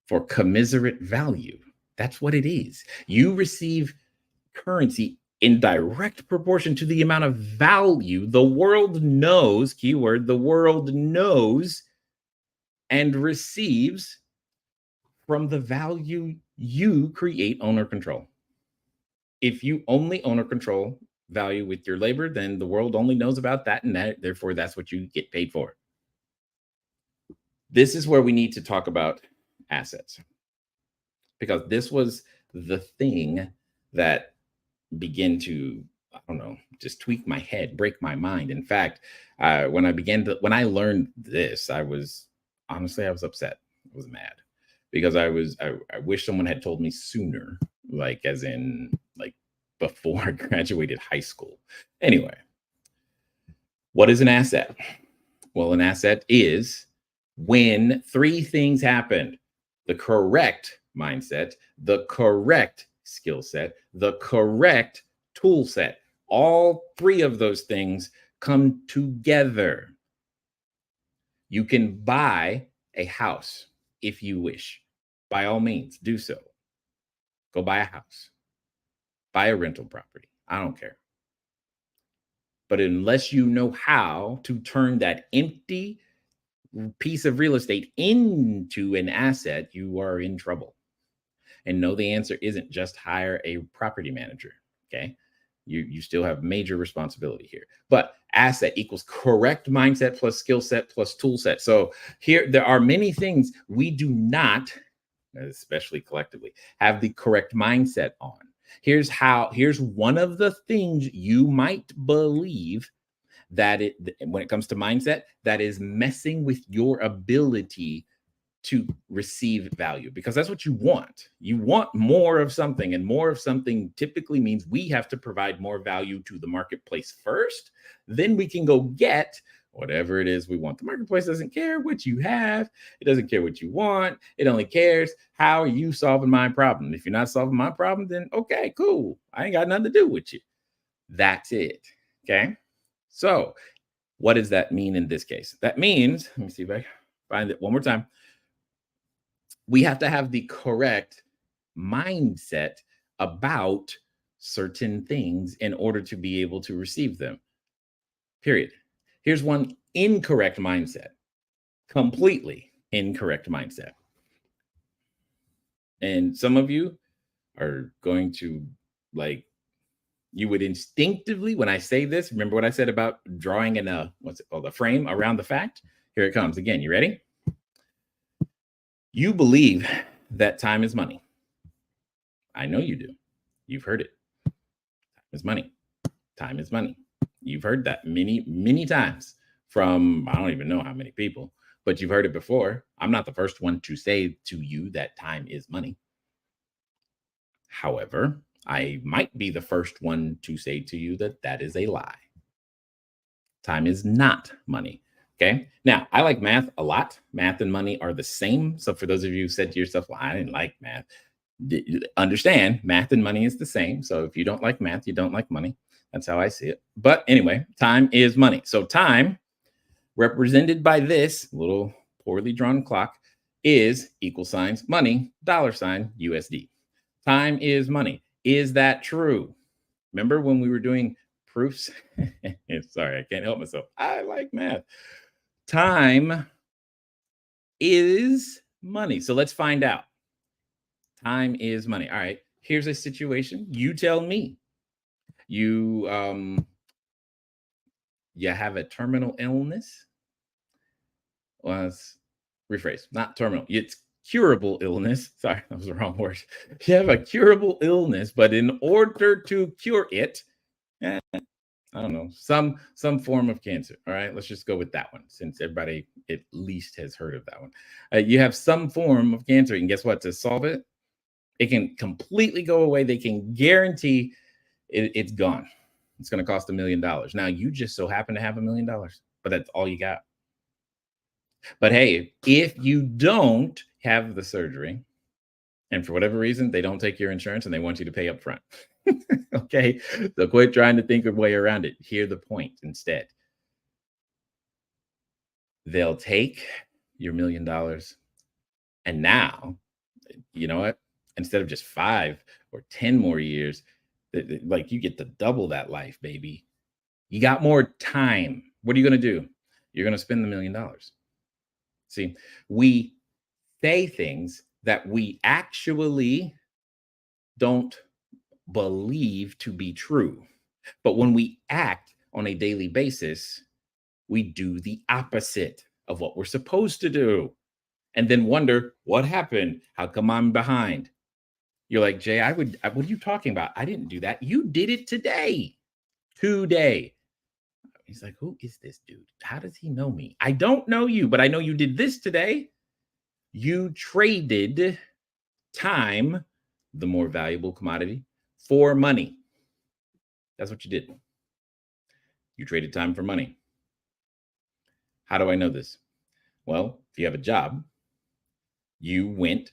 for commiserate value. That's what it is. You receive currency in direct proportion to the amount of value the world knows, keyword, the world knows and receives from the value you create, own, or control. If you only own or control value with your labor, then the world only knows about that, and that, therefore, that's what you get paid for. This is where we need to talk about assets, because this was the thing that began to, I don't know, just tweak my head, break my mind. In fact, when I learned this, I was upset. I was mad because I wish someone had told me sooner, like as in like before I graduated high school. Anyway, what is an asset? Well, an asset is when three things happen: the correct mindset, the correct skill set, the correct tool set. All three of those things come together. You can buy a house if you wish. By all means, do so. Go buy a house. Buy a rental property. I don't care. But unless you know how to turn that empty piece of real estate into an asset, you are in trouble. And no, the answer isn't just hire a property manager, okay? You still have major responsibility here. But asset equals correct mindset plus skill set plus tool set. So here, there are many things we do not, especially collectively, have the correct mindset on. Here's one of the things you might believe that when it comes to mindset, that is messing with your ability to receive value, because that's what you want. You want more of something, and more of something typically means we have to provide more value to the marketplace first. Then we can go get whatever it is we want. The marketplace doesn't care what you have. It doesn't care what you want. It only cares, how are you solving my problem? If you're not solving my problem, then okay, cool. I ain't got nothing to do with you. That's it. Okay. So what does that mean in this case? That means, let me see if I find it one more time. We have to have the correct mindset about certain things in order to be able to receive them. Period. Here's one incorrect mindset. Completely incorrect mindset. And some of you are going to like You would instinctively, when I say this, remember what I said about drawing in a, what's it called, a frame around the fact? Here it comes again. You ready? You believe that time is money. I know you do. You've heard it. Time is money. Time is money. You've heard that many, many times from, I don't even know how many people, but you've heard it before. I'm not the first one to say to you that time is money. However, I might be the first one to say to you that that is a lie. Time is not money. Okay. Now, I like math a lot. Math and money are the same. So for those of you who said to yourself, well, I didn't like math, understand math and money is the same. So if you don't like math, you don't like money. That's how I see it. But anyway, time is money. So time, represented by this little poorly drawn clock, is equal signs money, $ USD. Time is money. Is that true? Remember when we were doing proofs? Sorry, I can't help myself. I like math. Time is money. So let's find out. Time is money. All right, here's a situation. You tell me. You have a terminal illness. Well, let's rephrase. Not terminal. It's curable illness. Sorry, that was the wrong word. You have a curable illness, but in order to cure it, I don't know, some form of cancer. All right, let's just go with that one, since everybody at least has heard of that one. You have some form of cancer, and guess what? To solve it, it can completely go away. They can guarantee it's gone. It's going to cost $1 million. Now, you just so happen to have $1 million, but that's all you got. But hey, if you don't have the surgery, and for whatever reason, they don't take your insurance and they want you to pay up front. Okay, so quit trying to think of a way around it. Hear the point instead. They'll take your $1 million. And now, you know what? Instead of just 5 or 10 more years, like you get to double that life, baby. You got more time. What are you going to do? You're going to spend the $1 million. See, we say things that we actually don't believe to be true. But when we act on a daily basis, we do the opposite of what we're supposed to do. And then wonder, what happened? How come I'm behind? You're like, Jay, what are you talking about? I didn't do that. You did it today. He's like, who is this dude? How does he know me? I don't know you, but I know you did this today. You traded time, the more valuable commodity, for money. That's what you did. You traded time for money. How do I know this? Well, if you have a job, you went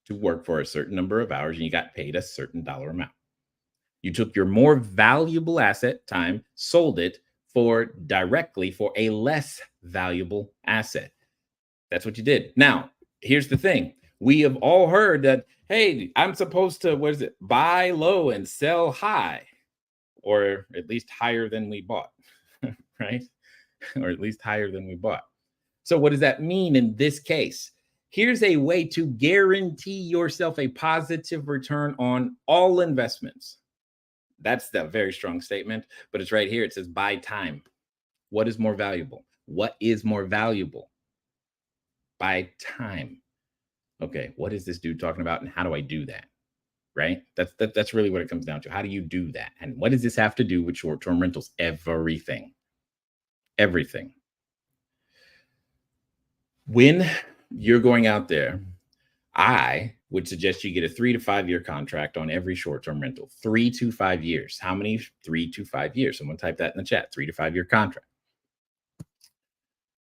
to work for a certain number of hours and you got paid a certain dollar amount. You took your more valuable asset, time, sold it directly for a less valuable asset. That's what you did. Now, here's the thing. We have all heard that, hey, I'm supposed to, buy low and sell high, or at least higher than we bought, right? Or at least higher than we bought. So what does that mean in this case? Here's a way to guarantee yourself a positive return on all investments. That's the very strong statement, but it's right here. It says buy time. What is more valuable? What is more valuable? Buy time. Okay, what is this dude talking about and how do I do that? Right? That's really what it comes down to. How do you do that? And what does this have to do with short-term rentals? Everything. Everything. When you're going out there, I would suggest you get a 3 to 5 year contract on every short-term rental. 3 to 5 years. How many? 3 to 5 years. Someone type that in the chat. 3 to 5 year contract.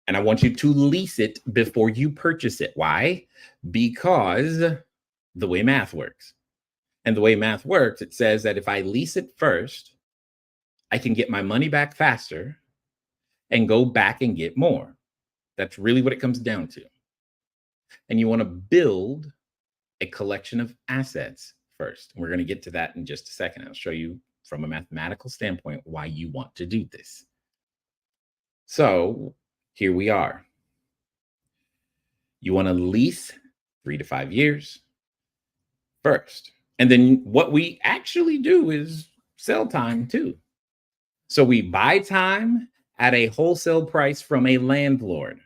And I want you to lease it before you purchase it. Why? Because the way math works. And the way math works, it says that if I lease it first, I can get my money back faster and go back and get more. That's really what it comes down to. And you want to build a collection of assets first. And we're going to get to that in just a second. I'll show you from a mathematical standpoint why you want to do this. So here we are. You want to lease 3 to 5 years first. And then what we actually do is sell time too. So we buy time at a wholesale price from a landlord,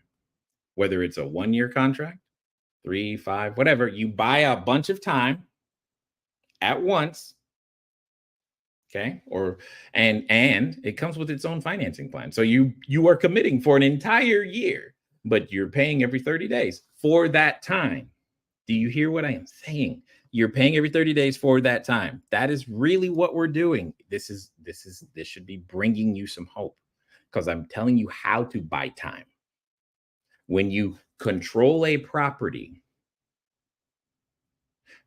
whether it's a 1-year contract, 3, 5, whatever. You buy a bunch of time at once. Okay. And it comes with its own financing plan. So you are committing for an entire year, but you're paying every 30 days for that time. Do you hear what I am saying? You're paying every 30 days for that time. That is really what we're doing. This should be bringing you some hope, because I'm telling you how to buy time. When you control a property,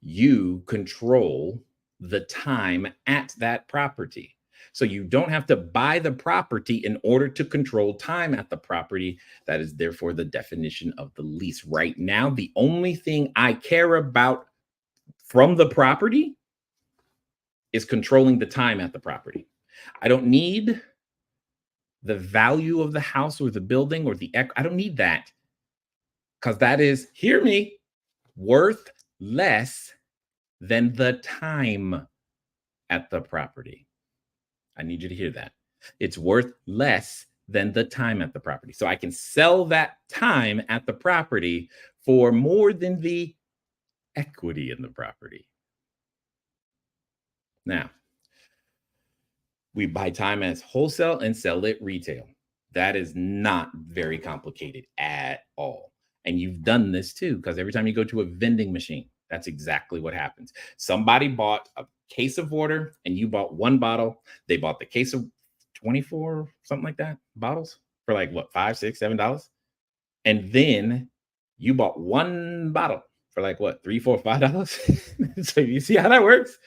you control the time at that property. So you don't have to buy the property in order to control time at the property. That is therefore the definition of the lease. Right now, the only thing I care about from the property is controlling the time at the property. I don't need the value of the house or the building or I don't need that, because that is, hear me, worth less than the time at the property. I need you to hear that. It's worth less than the time at the property. So I can sell that time at the property for more than the equity in the property. Now, we buy time as wholesale and sell it retail. That is not very complicated at all. And you've done this too, because every time you go to a vending machine, that's exactly what happens. Somebody bought a case of water and you bought one bottle. They bought the case of 24, something like that, bottles for like what, $5, $6, $7. And then you bought one bottle for like what, $3, $4, $5. So you see how that works?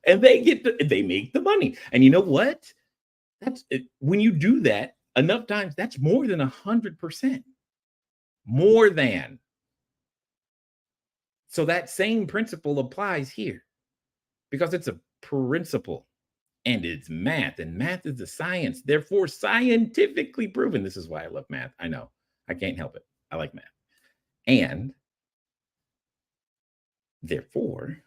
And they make the money. And you know what? That's it. When you do that enough times, that's more than 100%. More than. So that same principle applies here, because it's a principle and it's math, and math is a science. Therefore, scientifically proven. This is why I love math. I know. I can't help it. I like math. And therefore,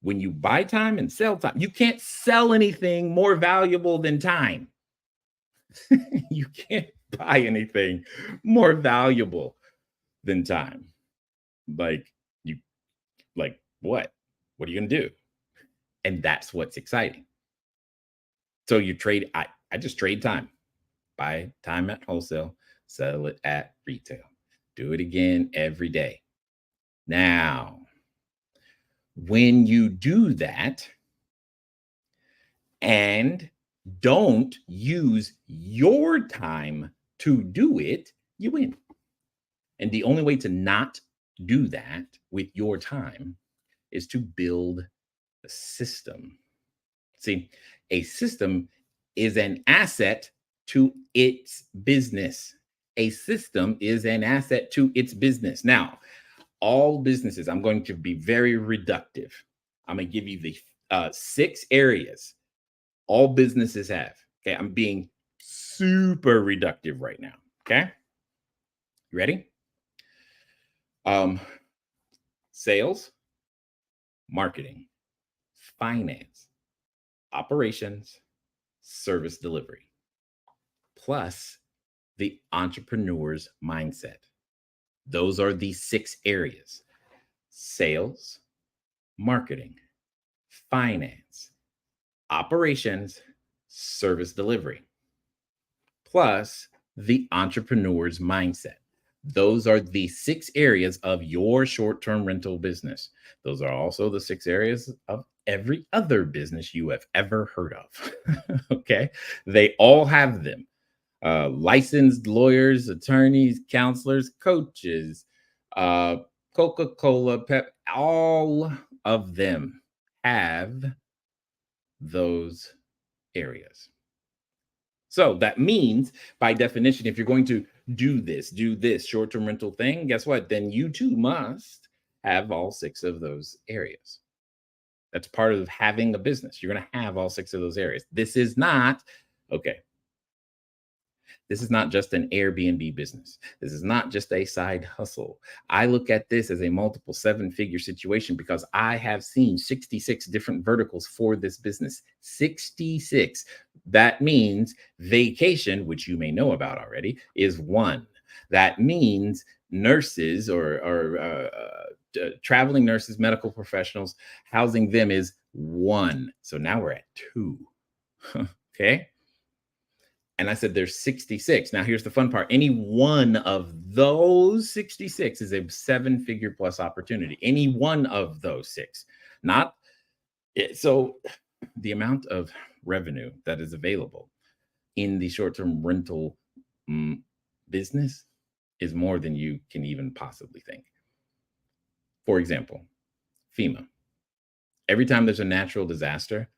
when you buy time and sell time, you can't sell anything more valuable than time. You can't buy anything more valuable than time. Like what? What are you going to do? And that's what's exciting. So you trade, I just trade time. Buy time at wholesale, sell it at retail. Do it again every day. Now, when you do that and don't use your time to do it, you win. And the only way to not do that with your time is to build a system. See, a system is an asset to its business. A system is an asset to its business. Now, all businesses, I'm going to be very reductive. I'm going to give you the 6 areas all businesses have. Okay, I'm being super reductive right now. Okay, you ready? Sales, marketing, finance, operations, service delivery, plus the entrepreneur's mindset. Those are the 6 areas: sales, marketing, finance, operations, service delivery, plus the entrepreneur's mindset. Those are the 6 areas of your short-term rental business. Those are also the 6 areas of every other business you have ever heard of. Okay? They all have them. Licensed lawyers, attorneys, counselors, coaches, Coca-Cola, Pep, all of them have those areas. So that means, by definition, if you're going to do this short-term rental thing, guess what? Then you too must have all 6 of those areas. That's part of having a business. You're going to have all 6 of those areas. This is not, okay. This is not just an Airbnb business. This is not just a side hustle. I look at this as a multiple seven-figure situation because I have seen 66 different verticals for this business. 66. That means vacation, which you may know about already, is one. That means nurses or traveling nurses, medical professionals, housing them is one. So now we're at two. Okay. And I said there's 66. Now here's the fun part. Any one of those 66 is a seven-figure plus opportunity. Any one of those six. Not so the amount of revenue that is available in the short-term rental business is more than you can even possibly think. For example, FEMA. Every time there's a natural disaster,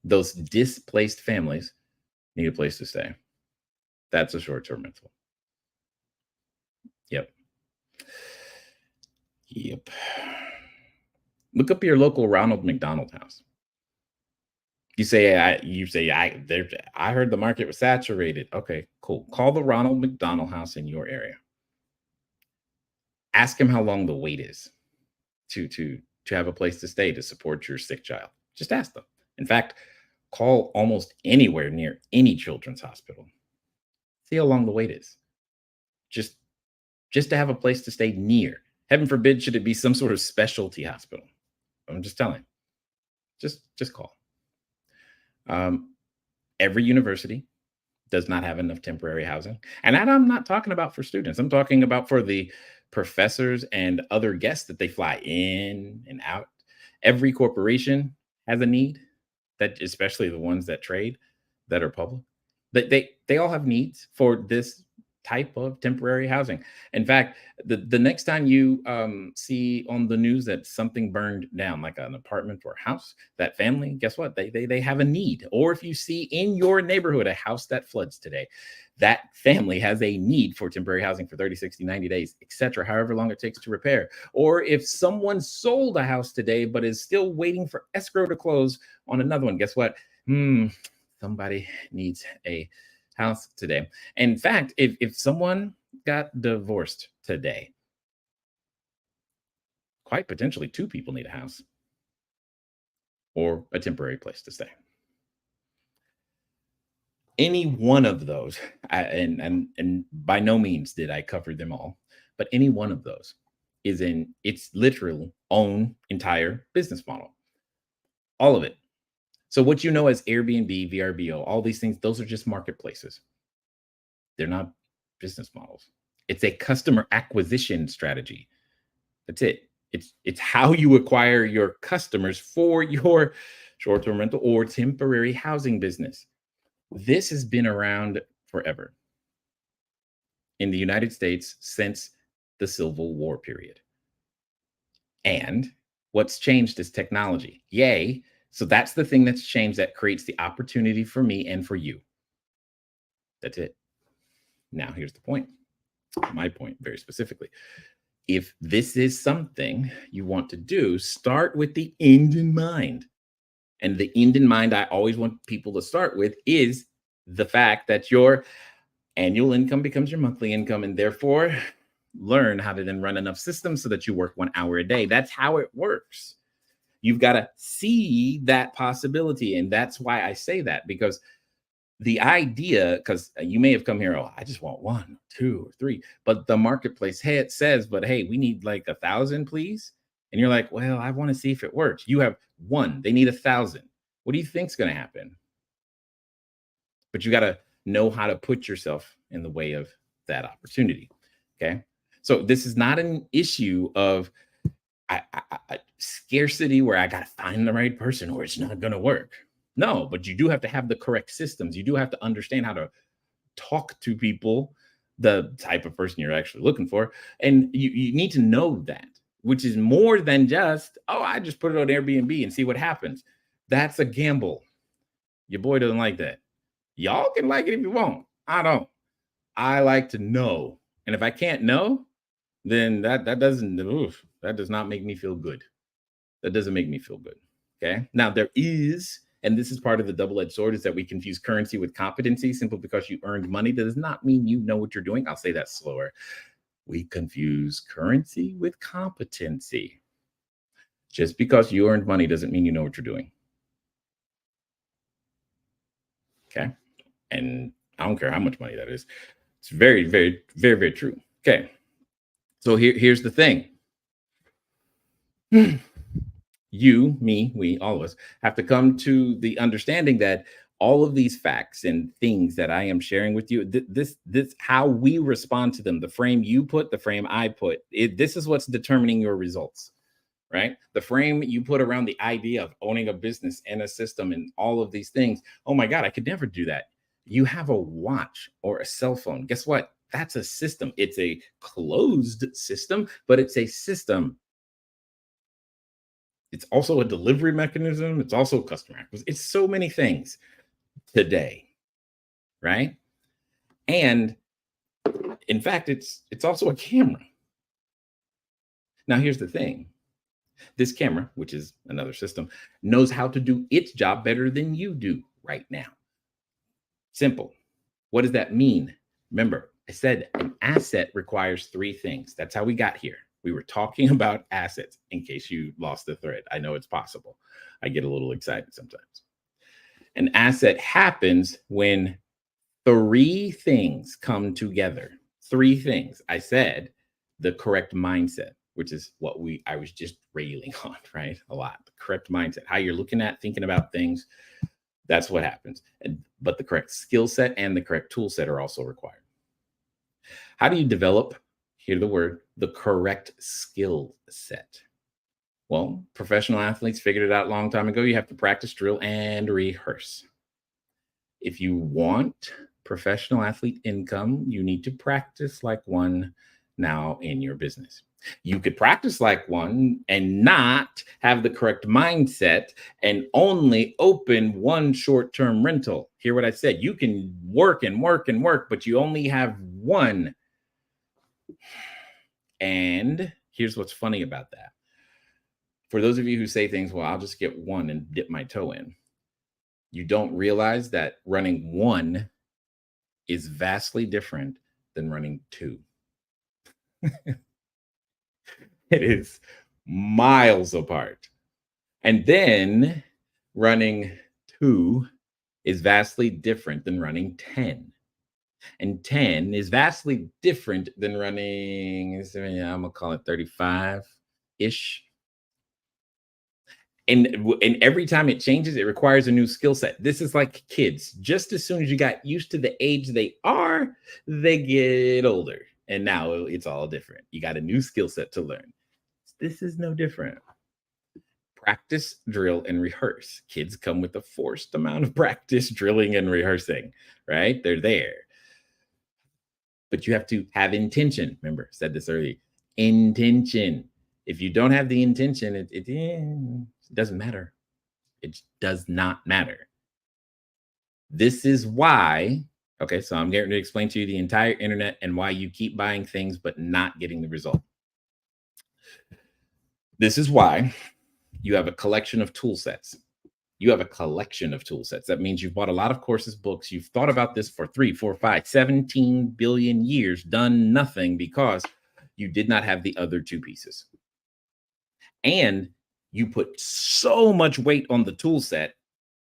those displaced families need a place to stay. That's a short-term rental. Yep. Look up your local Ronald McDonald House. You say, I heard the market was saturated. Okay, cool. Call the Ronald McDonald House in your area. Ask him how long the wait is to have a place to stay to support your sick child. Just ask them. In fact, call almost anywhere near any children's hospital. See how long the wait is. Just to have a place to stay near. Heaven forbid, should it be some sort of specialty hospital? I'm just telling. Just call. Every university does not have enough temporary housing. And that I'm not talking about for students. I'm talking about for the professors and other guests that they fly in and out. Every corporation has a need, that especially the ones that trade, that are public. They all have needs for this type of temporary housing. In fact, the next time you see on the news that something burned down, like an apartment or a house, that family, guess what? They have a need. Or if you see in your neighborhood a house that floods today, that family has a need for temporary housing for 30, 60, 90 days, etc., however long it takes to repair. Or if someone sold a house today, but is still waiting for escrow to close on another one, guess what? Somebody needs a house today. In fact, if someone got divorced today, quite potentially two people need a house or a temporary place to stay. Any one of those, and by no means did I cover them all, but any one of those is in its literal own entire business model. All of it. So what you know as Airbnb, VRBO, all these things, those are just marketplaces. They're not business models. It's a customer acquisition strategy. That's it. It's how you acquire your customers for your short-term rental or temporary housing business. This has been around forever in the United States since the Civil War period. And what's changed is technology. Yay. So that's the thing that's changed, that creates the opportunity for me and for you. That's it. Now, here's the point. My point very specifically. If this is something you want to do, start with the end in mind. And the end in mind I always want people to start with is the fact that your annual income becomes your monthly income, and therefore learn how to then run enough systems so that you work 1 hour a day. That's how it works. You've got to see that possibility. And that's why I say that, because the idea, because you may have come here, oh, I just want 1, 2, or 3, but the marketplace head says, but hey, we need like 1,000, please. And you're like, well, I want to see if it works. You have 1, they need 1,000. What do you think's going to happen? But you got to know how to put yourself in the way of that opportunity. Okay. So this is not an issue of scarcity where I got to find the right person or it's not going to work. No, but you do have to have the correct systems. You do have to understand how to talk to people, the type of person you're actually looking for. And you need to know that, which is more than just, oh, I just put it on Airbnb and see what happens. That's a gamble. Your boy doesn't like that. Y'all can like it if you want. I don't. I like to know. And if I can't know, then that does not make me feel good. That doesn't make me feel good. Okay. Now there is And this is part of the double-edged sword, is that we confuse currency with competency. Simply because you earned money does not mean you know what you're doing. I'll say that slower. We confuse currency with competency. Just because you earned money doesn't mean you know what you're doing. Okay. And I don't care how much money that is. It's very, very, very, very true. Okay. So here's the thing. You, me, we, all of us have to come to the understanding that all of these facts and things that I am sharing with you, this how we respond to them, the frame you put, the frame I put, this is what's determining your results, right? The frame you put around the idea of owning a business and a system and all of these things. Oh my God, I could never do that. You have a watch or a cell phone. Guess what? That's a system. It's a closed system, but it's a system. It's also a delivery mechanism. It's also customer acquisition. It's so many things today, right? And in fact, it's also a camera. Now, here's the thing. This camera, which is another system, knows how to do its job better than you do right now. Simple. What does that mean? Remember, I said an asset requires three things. That's how we got here. We were talking about assets, in case you lost the thread. I know it's possible. I get a little excited sometimes. An asset happens when three things come together. Three things. I said the correct mindset, which is what I was just railing on, right? A lot. The correct mindset, how you're looking at, thinking about things. That's what happens. But the correct skill set and the correct tool set are also required. How do you develop, hear the word, the correct skill set? Well, professional athletes figured it out a long time ago. You have to practice, drill, and rehearse. If you want professional athlete income, you need to practice like one now in your business. You could practice like one and not have the correct mindset and only open one short-term rental. Hear what I said. You can work and work and work, but you only have one. And here's what's funny about that. For those of you who say things, well, I'll just get one and dip my toe in. You don't realize that running one is vastly different than running two. It is miles apart. And then running two is vastly different than running 10. And 10 is vastly different than running, I'm going to call it 35-ish. And every time it changes, it requires a new skill set. This is like kids. Just as soon as you got used to the age they are, they get older. And now it's all different. You got a new skill set to learn. This is no different. Practice, drill, and rehearse. Kids come with a forced amount of practice, drilling, and rehearsing, right? They're there. But you have to have intention. Remember, I said this earlier. Intention. If you don't have the intention, it doesn't matter. It does not matter. This is why, okay, so I'm getting to explain to you the entire internet and why you keep buying things but not getting the result. This is why you have a collection of tool sets. You have a collection of tool sets. That means you've bought a lot of courses, books. You've thought about this for 3, 4, 5, 17 billion years, done nothing because you did not have the other two pieces. And you put so much weight on the tool set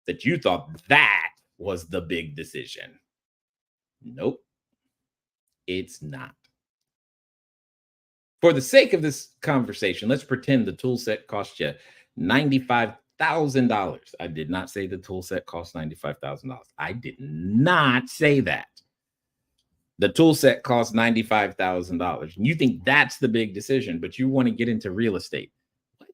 that you thought that was the big decision. Nope, it's not. For the sake of this conversation, let's pretend the tool set cost you $95,000. I did not say the tool set cost $95,000. I did not say that. The tool set costs $95,000. And you think that's the big decision, but you want to get into real estate. What?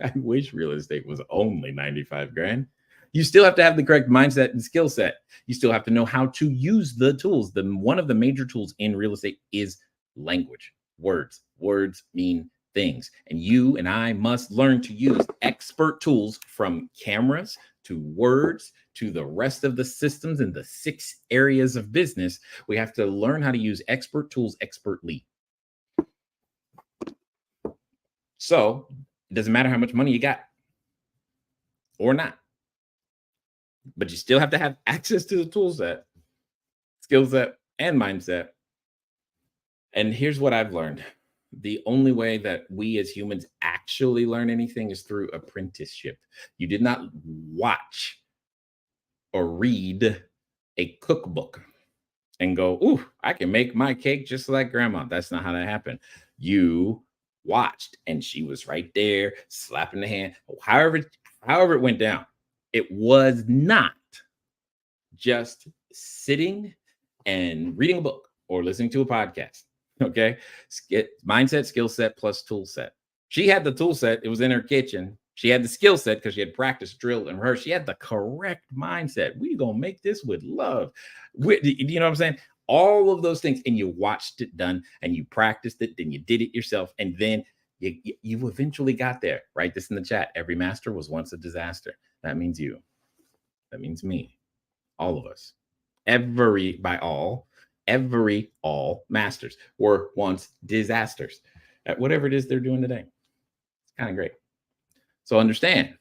I wish real estate was only 95 grand. You still have to have the correct mindset and skill set. You still have to know how to use the tools. One of the major tools in real estate is language, words. Words mean things. And you and I must learn to use expert tools, from cameras to words to the rest of the systems in the 6 areas of business. We have to learn how to use expert tools expertly. So it doesn't matter how much money you got or not. but you still have to have access to the tool set, skill set, and mindset. And here's what I've learned. The only way that we as humans actually learn anything is through apprenticeship. You did not watch or read a cookbook and go, ooh, I can make my cake just like grandma. That's not how that happened. You watched and she was right there slapping the hand. However it went down, it was not just sitting and reading a book or listening to a podcast. Okay. Mindset, skill set plus tool set. She had the tool set. It was in her kitchen. She had the skill set because she had practiced, drilled, and rehearsed. She had the correct mindset. We're going to make this with love. You know what I'm saying? All of those things. And you watched it done and you practiced it. Then you did it yourself. And then you eventually got there. Write this in the chat. Every master was once a disaster. That means you. That means me. All of us. All masters were once disasters at whatever it is they're doing today. It's kind of great. So understand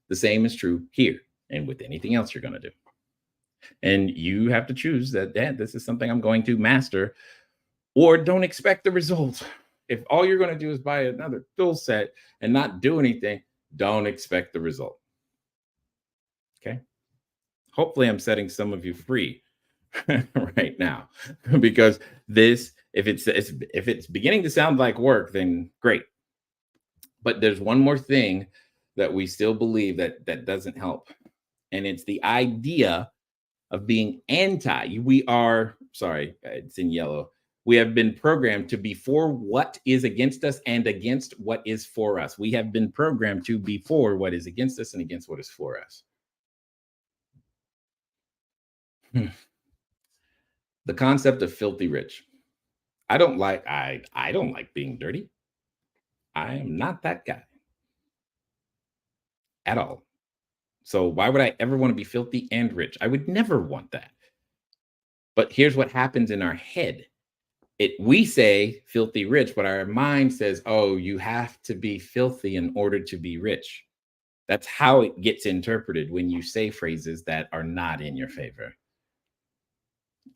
the same is true here and with anything else you're going to do. And you have to choose that this is something I'm going to master, or don't expect the results. If all you're going to do is buy another tool set and not do anything, don't expect the result. Okay. Hopefully I'm setting some of you free right now, because this, if it's beginning to sound like work, then great. But there's one more thing that we still believe that doesn't help. And it's the idea of being anti. It's in yellow. We have been programmed to be for what is against us and against what is for us. We have been programmed to be for what is against us and against what is for us. The concept of filthy rich. I don't like being dirty. I am not that guy at all. So why would I ever want to be filthy and rich? I would never want that. But here's what happens in our head. We say filthy rich, but our mind says, oh, you have to be filthy in order to be rich. That's how it gets interpreted when you say phrases that are not in your favor.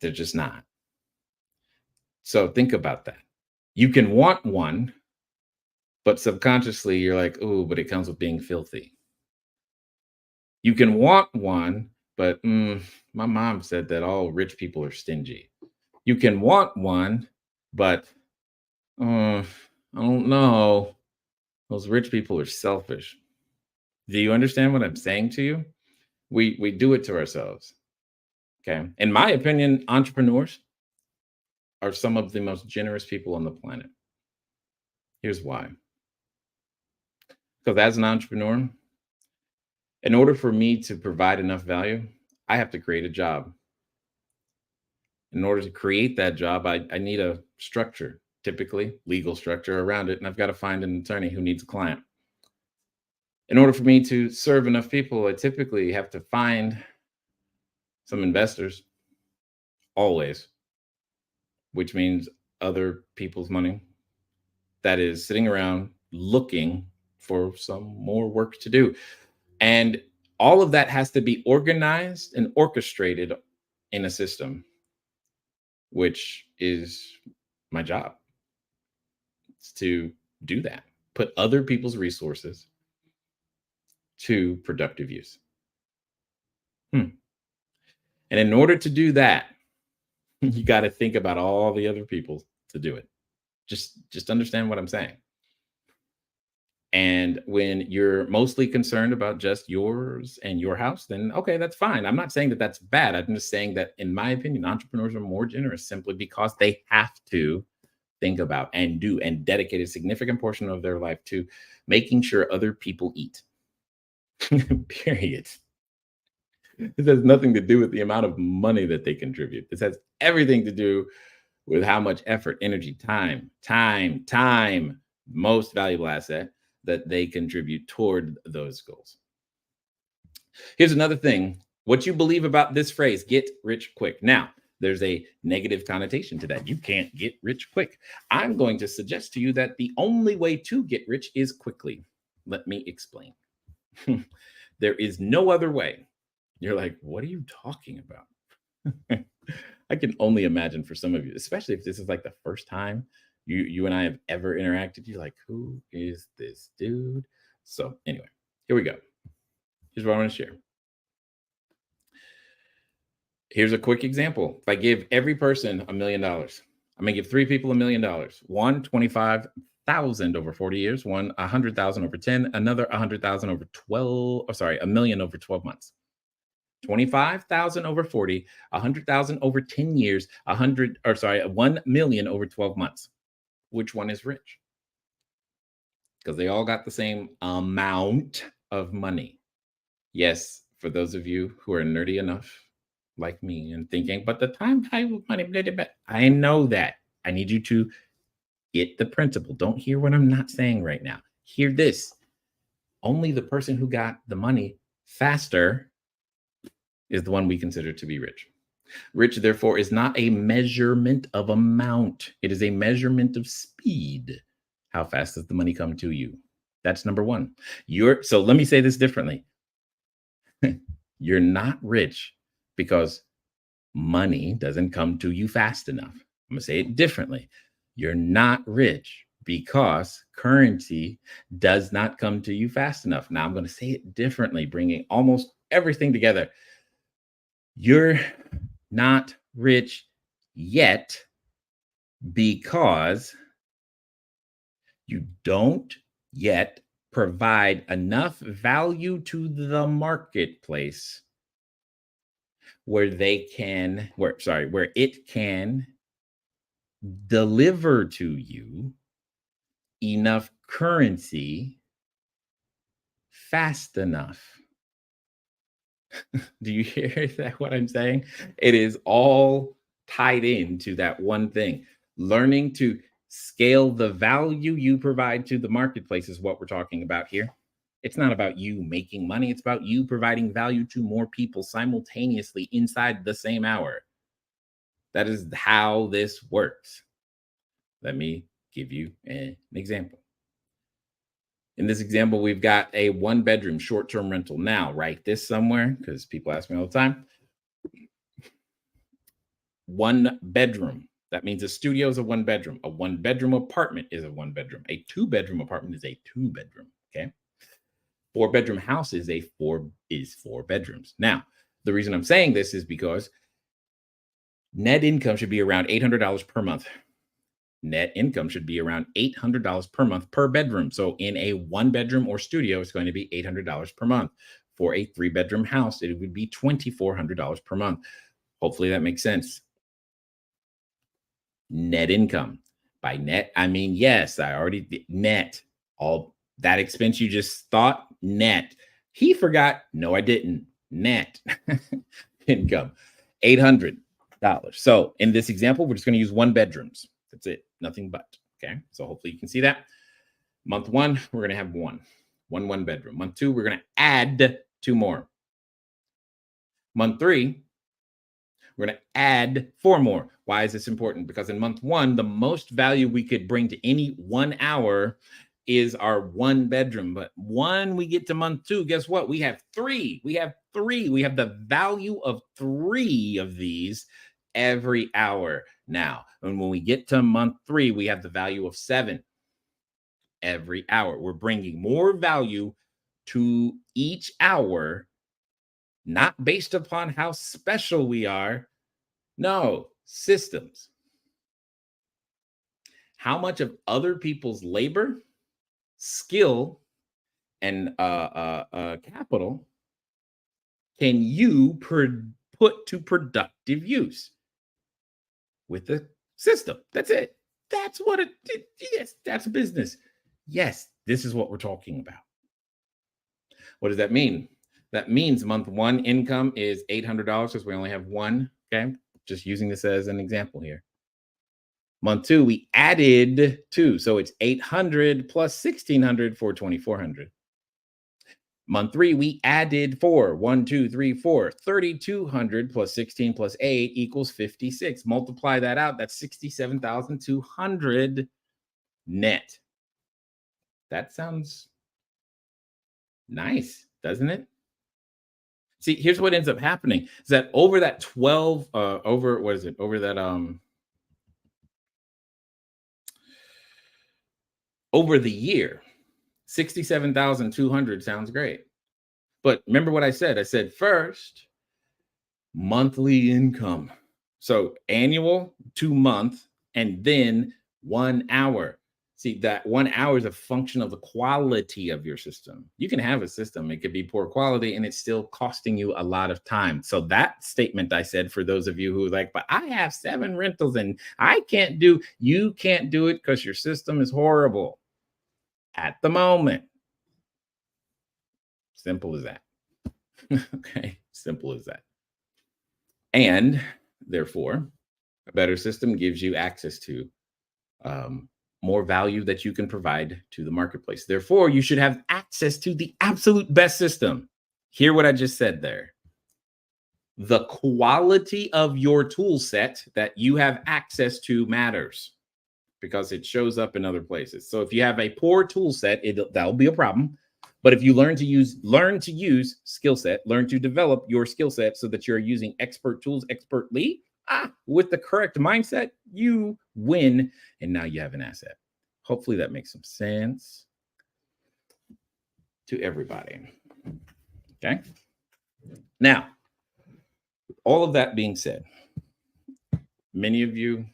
They're just not. So think about that. You can want one, but subconsciously you're like, oh, but it comes with being filthy. You can want one, but my mom said that all rich people are stingy. You can want one, but I don't know. Those rich people are selfish. Do you understand what I'm saying to you? We do it to ourselves. Okay. In my opinion, entrepreneurs are some of the most generous people on the planet. Here's why. Because as an entrepreneur, in order for me to provide enough value, I have to create a job. In order to create that job, I need a structure, typically legal structure around it. And I've got to find an attorney who needs a client. In order for me to serve enough people, I typically have to find some investors, always, which means other people's money that is sitting around looking for some more work to do. And all of that has to be organized and orchestrated in a system, which is my job. It's to do that, put other people's resources to productive use. And in order to do that, you got to think about all the other people to do it. Just understand what I'm saying. And when you're mostly concerned about just yours and your house, then okay, that's fine. I'm not saying that that's bad. I'm just saying that, in my opinion, entrepreneurs are more generous simply because they have to think about and do and dedicate a significant portion of their life to making sure other people eat. Period. This has nothing to do with the amount of money that they contribute. This has everything to do with how much effort, energy, time, most valuable asset that they contribute toward those goals. Here's another thing. What you believe about this phrase, get rich quick. Now, there's a negative connotation to that. You can't get rich quick. I'm going to suggest to you that the only way to get rich is quickly. Let me explain. There is no other way You're like, what are you talking about? I can only imagine for some of you, especially if this is like the first time you and I have ever interacted. You're like, who is this dude? So anyway, here we go. Here's what I want to share. Here's a quick example. If I give every person $1 million, I'm gonna give 3 people $1 million. One, 25,000 over 40 years. One, 100,000 over 10. Another 100,000 over 12. Oh, sorry, $1 million over 12 months. 25,000 over 40, 100,000 over 10 years, 1 million over 12 months. Which one is rich? Because they all got the same amount of money. Yes, for those of you who are nerdy enough like me and thinking, but the time value of money, blah, blah, blah. I know that. I need you to get the principle. Don't hear what I'm not saying right now. Hear this. Only the person who got the money faster is the one we consider to be rich. Rich, therefore, is not a measurement of amount. It is a measurement of speed. How fast does the money come to you? That's number one. So let me say this differently. You're not rich because money doesn't come to you fast enough. I'm going to say it differently. You're not rich because currency does not come to you fast enough. Now I'm going to say it differently, bringing almost everything together. You're not rich yet because you don't yet provide enough value to the marketplace where it can deliver to you enough currency fast enough. Do you hear that? What I'm saying? It is all tied into that one thing. Learning to scale the value you provide to the marketplace is what we're talking about here. It's not about you making money. It's about you providing value to more people simultaneously inside the same hour. That is how this works. Let me give you an example. In this example, we've got a 1-bedroom short-term rental. Now, write this somewhere because people ask me all the time. 1 bedroom. That means a studio is a 1-bedroom. A 1-bedroom apartment is a 1-bedroom. A 2-bedroom apartment is a 2-bedroom. Okay. 4-bedroom house is 4 bedrooms. Now, the reason I'm saying this is because net income should be around $800 per month. Net income should be around $800 per month per bedroom. So in a 1-bedroom or studio, it's going to be $800 per month. For a 3-bedroom house, it would be $2,400 per month. Hopefully that makes sense. Net income. By net, I mean, yes, I already did net. All that expense you just thought, net. He forgot. No, I didn't. Net income, $800. So in this example, we're just going to use 1-bedrooms. That's it. Nothing but. Okay. So hopefully you can see that. Month 1, we're going to have 1 bedroom. Month 2, we're going to add 2 more. Month 3, we're going to add 4 more. Why is this important? Because in month 1, the most value we could bring to any 1 hour is our 1 bedroom. But when we get to month 2, guess what? We have 3. We have the value of 3 of these every hour now. And when we get to month 3, we have the value of 7 every hour. We're bringing more value to each hour, not based upon how special we are. No, systems. How much of other people's labor, skill, and capital can you put to productive use with the system? That's it. That's what it is. That's business. Yes, this is what we're talking about. What does that mean? That means month 1 income is $800 because we only have 1. Okay. Just using this as an example here. Month 2, we added 2. So it's 800 plus 1,600 for 2,400. Month 3, we added 4. 1, 2, 3, 4. 3,200 plus 16 plus 8 equals 56. Multiply that out. That's 67,200 net. That sounds nice, doesn't it? See, here's what ends up happening is that over that 12, over what is it? Over that over the year, 67,200 sounds great. But remember what I said? I said first, monthly income. So annual to month, and then 1 hour. See, that 1 hour is a function of the quality of your system. You can have a system, it could be poor quality, and it's still costing you a lot of time. So that statement I said, for those of you who are like, but I have 7 rentals and I can't do, you can't do it because your system is horrible at the moment. Simple as that. Okay, simple as that. And therefore, a better system gives you access to more value that you can provide to the marketplace. Therefore, you should have access to the absolute best system. Hear what I just said there. The quality of your tool set that you have access to matters, because it shows up in other places. So if you have a poor tool set, that'll be a problem. But if you learn to use skill set, learn to develop your skill set so that you're using expert tools expertly, with the correct mindset, you win. And now you have an asset. Hopefully that makes some sense to everybody. Okay. Now, all of that being said, many of you,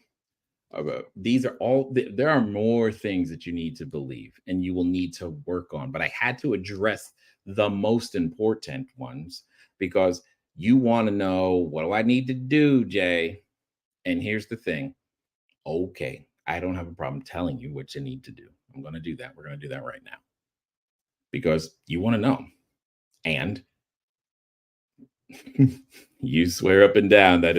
these are all, there are more things that you need to believe and you will need to work on, but I had to address the most important ones because you want to know, what do I need to do, Jay? And here's the thing. Okay, I don't have a problem telling you what you need to do. I'm going to do that. We're going to do that right now because you want to know. And you swear up and down that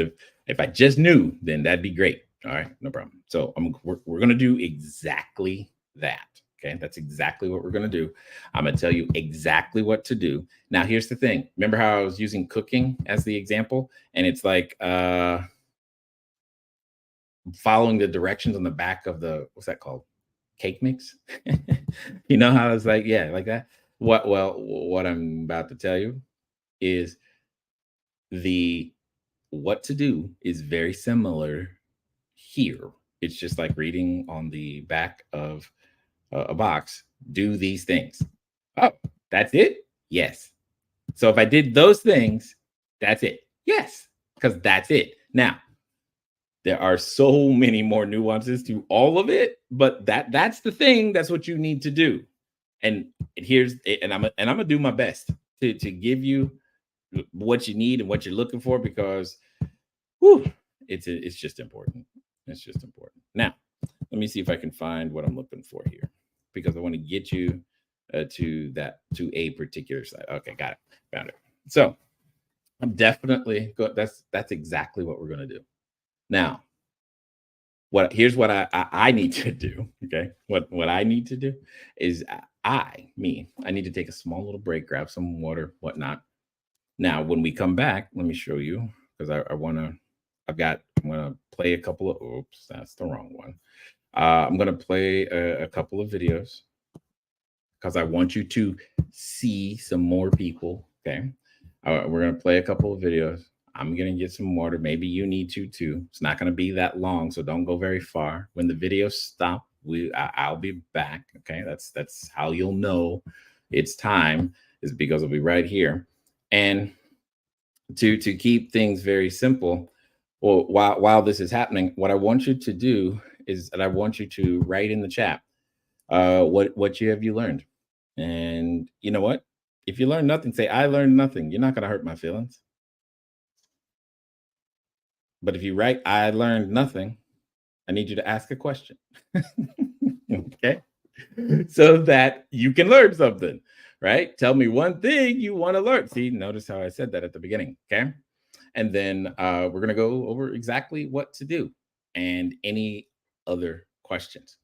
if I just knew, then that'd be great. All right, no problem. So we're going to do exactly that. Okay, that's exactly what we're going to do. I'm going to tell you exactly what to do. Now, here's the thing. Remember how I was using cooking as the example? And it's like following the directions on the back of the, what's that called? Cake mix? You know how it's like, yeah, like that? What I'm about to tell you is what to do is very similar here. It's just like reading on the back of a box, do these things. Oh, that's it? Yes. So if I did those things, that's it. Yes, because that's it. Now, there are so many more nuances to all of it, but that's the thing. That's what you need to do. And I'm gonna do my best to give you what you need and what you're looking for, because it's just important. It's just important. Now, let me see if I can find what I'm looking for here, because I want to get you to a particular site. Okay, got it. Found it. So I'm definitely that's exactly what we're going to do. Now, here's what I need to do. Okay, what I need to do is I need to take a small little break, grab some water, whatnot. Now, when we come back, let me show you, because I'm going to play a couple of, oops, that's the wrong one. I'm going to play a couple of videos because I want you to see some more people. Okay. We're going to play a couple of videos. I'm going to get some water. Maybe you need to too. It's not going to be that long, so don't go very far. When the videos stop, I'll be back. Okay. That's how you'll know it's time, is because I'll be right here. And to keep things very simple, well, while this is happening, what I want you to do is that I want you to write in the chat what have you learned. And you know what? If you learn nothing, say I learned nothing. You're not going to hurt my feelings. But if you write I learned nothing, I need you to ask a question. Okay? So that you can learn something, right? Tell me one thing you want to learn. See, notice how I said that at the beginning, okay? And then we're going to go over exactly what to do and any other questions.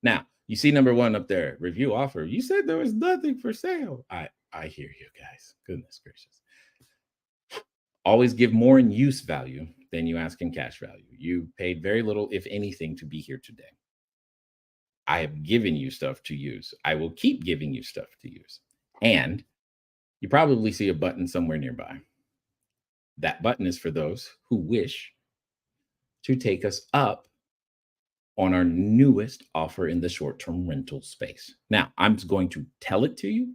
Now, you see number 1 up there, review offer. You said there was nothing for sale. I hear you guys. Goodness gracious. Always give more in use value than you ask in cash value. You paid very little, if anything, to be here today. I have given you stuff to use. I will keep giving you stuff to use. And you probably see a button somewhere nearby. That button is for those who wish to take us up on our newest offer in the short-term rental space. Now, I'm just going to tell it to you,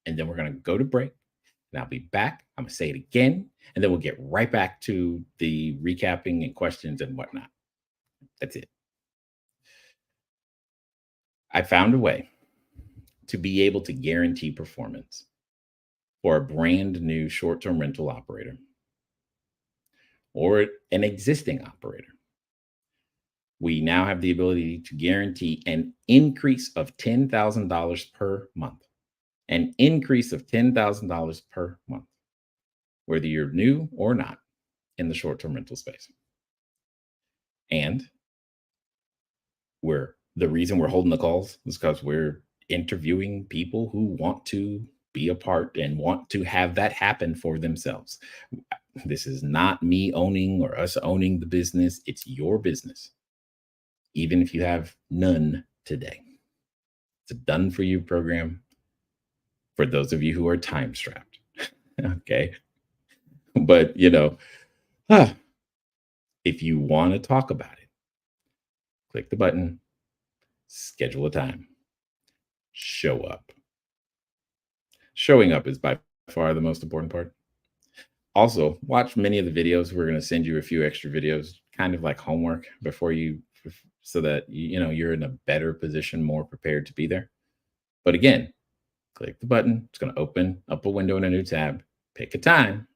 and then we're going to go to break, and I'll be back. I'm going to say it again, and then we'll get right back to the recapping and questions and whatnot. That's it. I found a way to be able to guarantee performance for a brand new short-term rental operator or an existing operator. We now have the ability to guarantee an increase of $10,000 per month, an increase of $10,000 per month, whether you're new or not in the short-term rental space. And the reason we're holding the calls is because we're interviewing people who want to be a part and want to have that happen for themselves. This is not me owning or us owning the business. It's your business. Even if you have none today. It's a done for you program for those of you who are time strapped. Okay. But, if you want to talk about it, click the button, schedule a time, show up. Showing up is by far the most important part. Also, watch many of the videos. We're going to send you a few extra videos, kind of like homework so that you're in a better position, more prepared to be there. But again, click the button. It's going to open up a window in a new tab. Pick a time.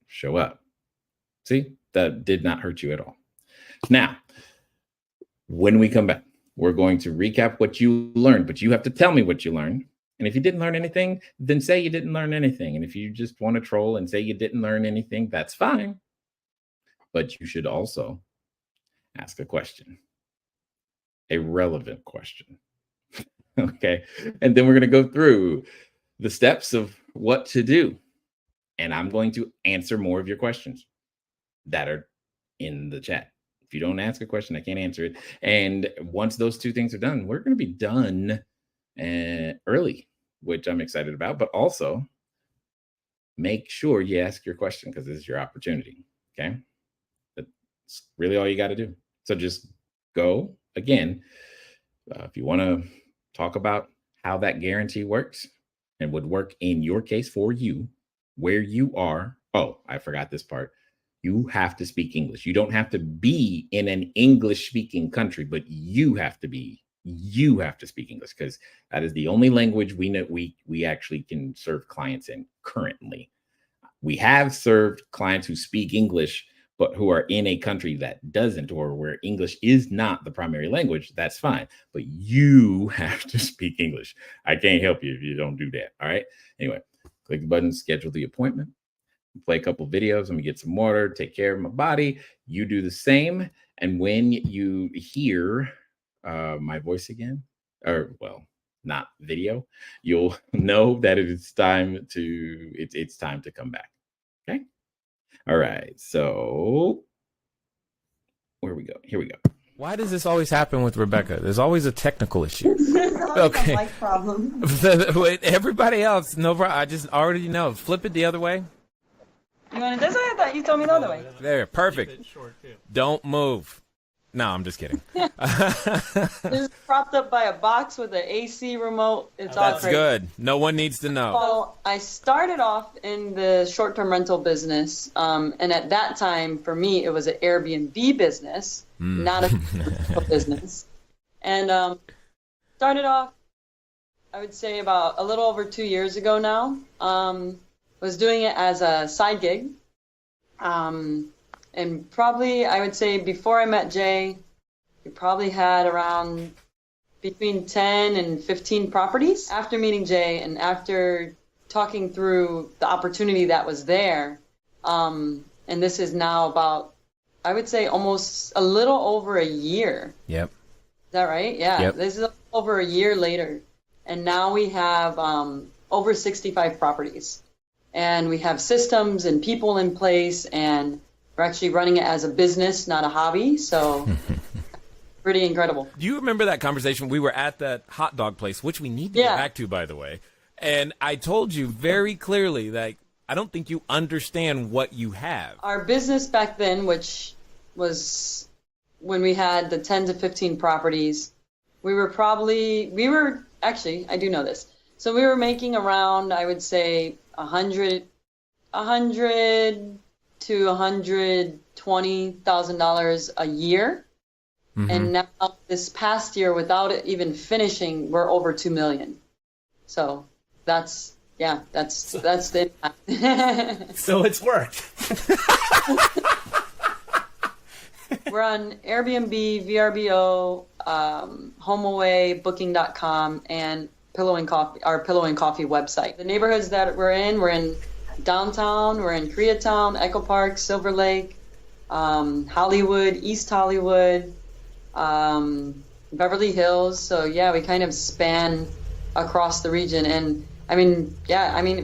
Show up. See, that did not hurt you at all. Now, when we come back, we're going to recap what you learned, but you have to tell me what you learned. And if you didn't learn anything, then say you didn't learn anything. And if you just want to troll and say you didn't learn anything, that's fine. But you should also ask a question, a relevant question. Okay. And then we're going to go through the steps of what to do. And I'm going to answer more of your questions that are in the chat. If you don't ask a question, I can't answer it. And once those two things are done, we're going to be done early, which I'm excited about. But also make sure you ask your question because this is your opportunity. Okay. That's really all you got to do. So just go again. If you want to talk about how that guarantee works and would work in your case for you, where you are. Oh, I forgot this part. You have to speak English. You don't have to be in an English speaking country, but you have to speak English because that is the only language we know we actually can serve clients in currently. We have served clients who speak English, but who are in a country that doesn't, or where English is not the primary language. That's fine. But you have to speak English. I can't help you if you don't do that. All right. Anyway, click the button, schedule the appointment. Play a couple videos. Let me get some water, take care of my body. You do the same. And when you hear my voice again, or well, not video, you'll know that it's time to come back. Okay. All right. So where we go? Here we go. Why does this always happen with Rebecca? There's always a technical issue. Okay. Mic problem. Everybody else, no problem. I just already know. Flip it the other way. You want it this way? I thought you told me the other way. There, perfect. Don't move. No, I'm just kidding. This is propped up by a box with an AC remote. It's all That's crazy. good. No one needs to know. So I started off in the short-term rental business, and at that time, for me, it was an Airbnb business, not a business. And started off, I would say about a little over 2 years ago now. Was doing it as a side gig. And probably, I would say before I met Jay, we probably had around between 10 and 15 properties. After meeting Jay and after talking through the opportunity that was there, and this is now about, I would say almost a little over a year. Yep. Is that right? Yeah. Yep. This is over a year later. And now we have over 65 properties. And we have systems and people in place, and we're actually running it as a business, not a hobby. So pretty incredible. Do you remember that conversation? We were at that hot dog place, which we need to get back to, by the way. And I told you very clearly that I don't think you understand what you have. Our business back then, which was when we had the 10 to 15 properties, we were actually, I do know this. So we were making around, I would say, $100 to $120,000 a year. Mm-hmm. And now this past year, without it even finishing, we're over 2 million. So that's the impact. So it's worked. We're on Airbnb, VRBO, HomeAway, Booking.com, and our Pillow and Coffee website. The neighborhoods that we're in downtown, we're in Koreatown, Echo Park, Silver Lake, Hollywood, East Hollywood, Beverly Hills. So yeah, we kind of span across the region. And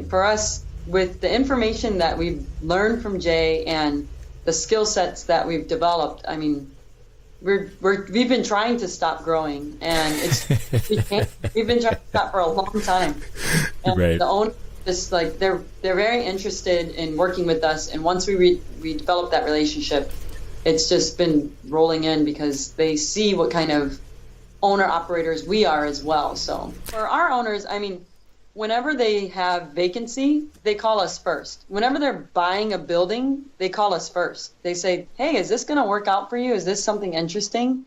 for us, with the information that we've learned from Jay and the skill sets that we've developed, I mean, we've been trying to stop growing, and we've been trying to stop for a long time. And right. The owner just like they're very interested in working with us, and once we develop that relationship, it's just been rolling in because they see what kind of owner operators we are as well. So for our owners, I mean, whenever they have vacancy, they call us first. Whenever they're buying a building, they call us first. They say, hey, is this going to work out for you? Is this something interesting?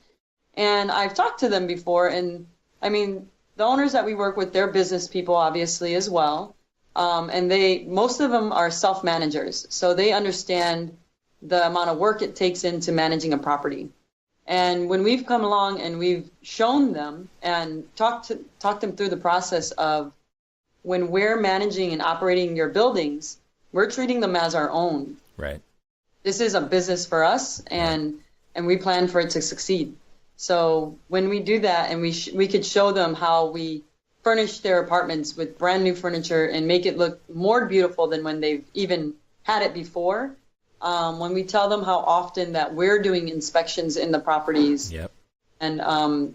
And I've talked to them before. And I mean, the owners that we work with, they're business people, obviously, as well. And most of them are self-managers. So they understand the amount of work it takes into managing a property. And when we've come along and we've shown them and talked them through the process of, when we're managing and operating your buildings, we're treating them as our own. Right. This is a business for us, and we plan for it to succeed. So when we do that, and we could show them how we furnish their apartments with brand new furniture and make it look more beautiful than when they've even had it before. When we tell them how often that we're doing inspections in the properties. Yep. And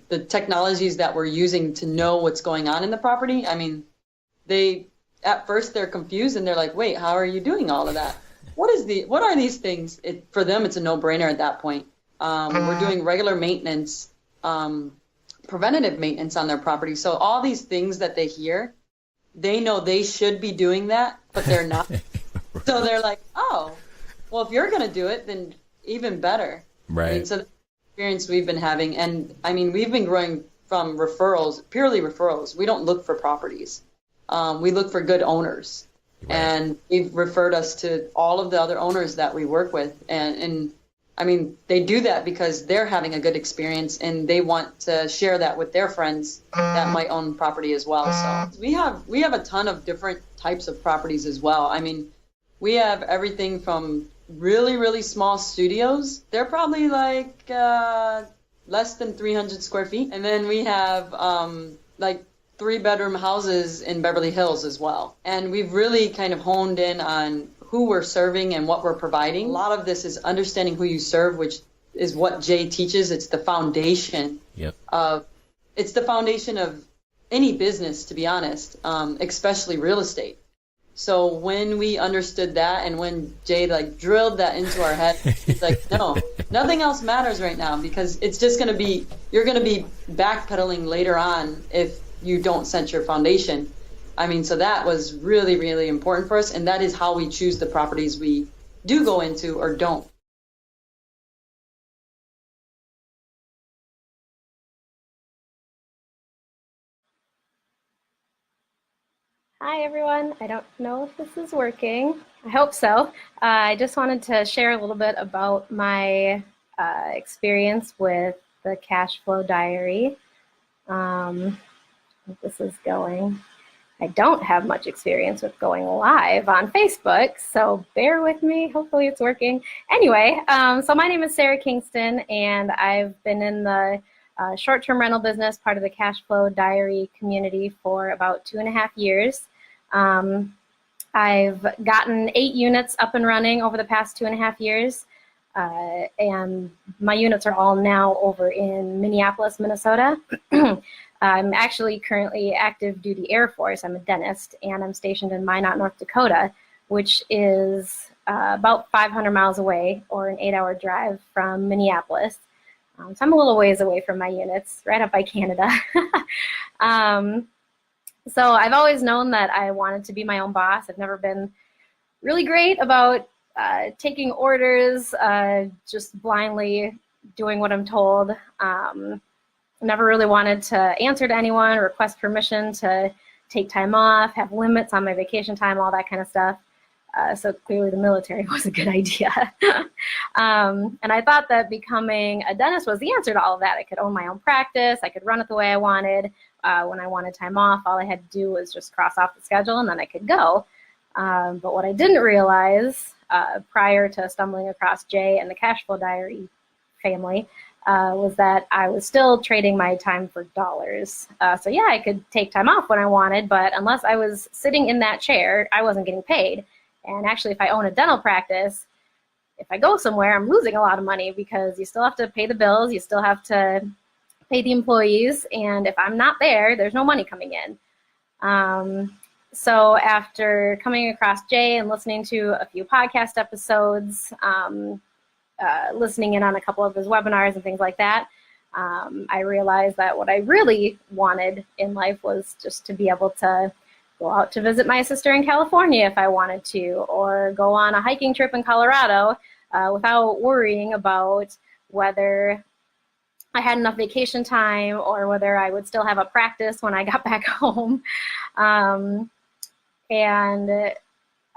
the technologies that we're using to know what's going on in the property, I mean, at first they're confused and they're like, wait, how are you doing all of that? What are these things? For them, it's a no-brainer at that point. We're doing regular maintenance, preventative maintenance on their property. So all these things that they hear, they know they should be doing that, but they're not. So they're like, oh, well, if you're going to do it, then even better. Right. I mean, so the experience we've been having, and I mean, we've been growing from purely referrals. We don't look for properties. We look for good owners. Right. And they've referred us to all of the other owners that we work with. And I mean, they do that because they're having a good experience and they want to share that with their friends that might own property as well. So we have a ton of different types of properties as well. I mean, we have everything from really, really small studios. They're probably like less than 300 square feet. And then we have like 3-bedroom houses in Beverly Hills as well. And we've really kind of honed in on who we're serving and what we're providing. A lot of this is understanding who you serve, which is what Jay teaches. It's the foundation. Yep. It's the foundation of any business, to be honest, especially real estate. So when we understood that, and when Jay like drilled that into our head, it's like, no, nothing else matters right now, because it's just going to be, you're going to be backpedaling later on if you don't set your foundation. I mean, so that was really, really important for us. And that is how we choose the properties we do go into or don't. Hi everyone, I don't know if this is working. I hope so. I just wanted to share a little bit about my experience with the CashFlowDiary. If this is going. I don't have much experience with going live on Facebook, so bear with me. Hopefully it's working. Anyway, so my name is Sarah Kingston, and I've been in the short-term rental business, part of the CashFlowDiary community, for about 2.5 years. I've gotten 8 units up and running over the past 2.5 years, and my units are all now over in Minneapolis, Minnesota. I'm actually currently active duty Air Force. I'm a dentist, and I'm stationed in Minot, North Dakota, which is about 500 miles away, or an 8-hour drive from Minneapolis. So I'm a little ways away from my units, right up by Canada. So I've always known that I wanted to be my own boss. I've never been really great about taking orders, just blindly doing what I'm told. Never really wanted to answer to anyone, request permission to take time off, have limits on my vacation time, all that kind of stuff. So clearly the military was a good idea. And I thought that becoming a dentist was the answer to all of that. I could own my own practice. I could run it the way I wanted. When I wanted time off, all I had to do was just cross off the schedule and then I could go. But what I didn't realize prior to stumbling across Jay and the CashFlowDiary family was that I was still trading my time for dollars. So yeah, I could take time off when I wanted, but unless I was sitting in that chair, I wasn't getting paid. And actually, if I own a dental practice, if I go somewhere, I'm losing a lot of money because you still have to pay the bills, you still have to pay the employees, and if I'm not there, there's no money coming in. So after coming across Jay and listening to a few podcast episodes, listening in on a couple of his webinars and things like that, I realized that what I really wanted in life was just to be able to go out to visit my sister in California if I wanted to, or go on a hiking trip in Colorado without worrying about whether I had enough vacation time or whether I would still have a practice when I got back home. And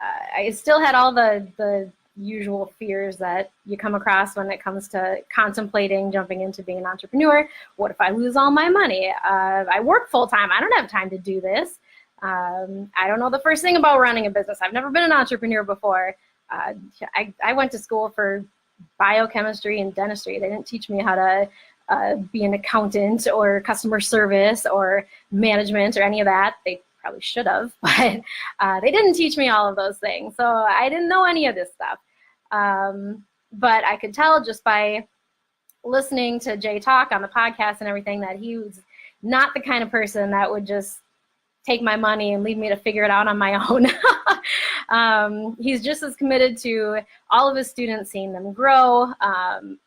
I still had all the usual fears that you come across when it comes to contemplating jumping into being an entrepreneur. What if I lose all my money? I work full time. I don't have time to do this. I don't know the first thing about running a business. I've never been an entrepreneur before. I went to school for biochemistry and dentistry. They didn't teach me how to be an accountant or customer service or management or any of that. They probably should have, but they didn't teach me all of those things. So I didn't know any of this stuff. But I could tell just by listening to Jay talk on the podcast and everything that he was not the kind of person that would just take my money and leave me to figure it out on my own. He's just as committed to all of his students, seeing them grow,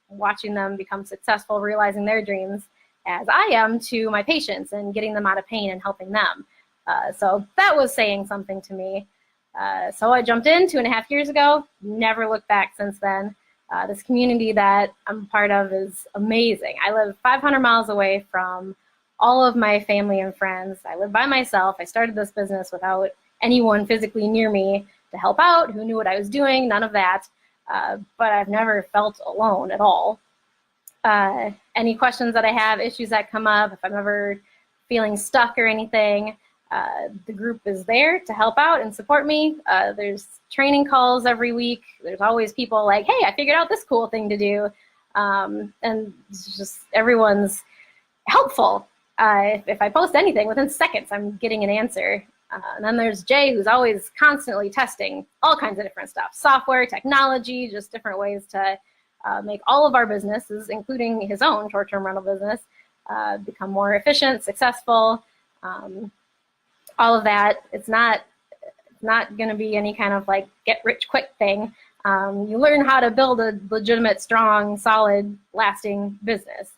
watching them become successful, realizing their dreams, as I am to my patients and getting them out of pain and helping them. So that was saying something to me. So I jumped in 2.5 years ago, never looked back since then. This community that I'm part of is amazing. I live 500 miles away from all of my family and friends. I live by myself. I started this business without anyone physically near me to help out, who knew what I was doing, none of that. But I've never felt alone at all. Any questions that I have, issues that come up, if I'm ever feeling stuck or anything, the group is there to help out and support me. There's training calls every week. There's always people like, hey, I figured out this cool thing to do. And it's just everyone's helpful. If I post anything, within seconds, I'm getting an answer. And then there's Jay, who's always constantly testing all kinds of different stuff, software, technology, just different ways to make all of our businesses, including his own short-term rental business, become more efficient, successful, all of that. It's not going to be any kind of like get rich quick thing. You learn how to build a legitimate, strong, solid, lasting business.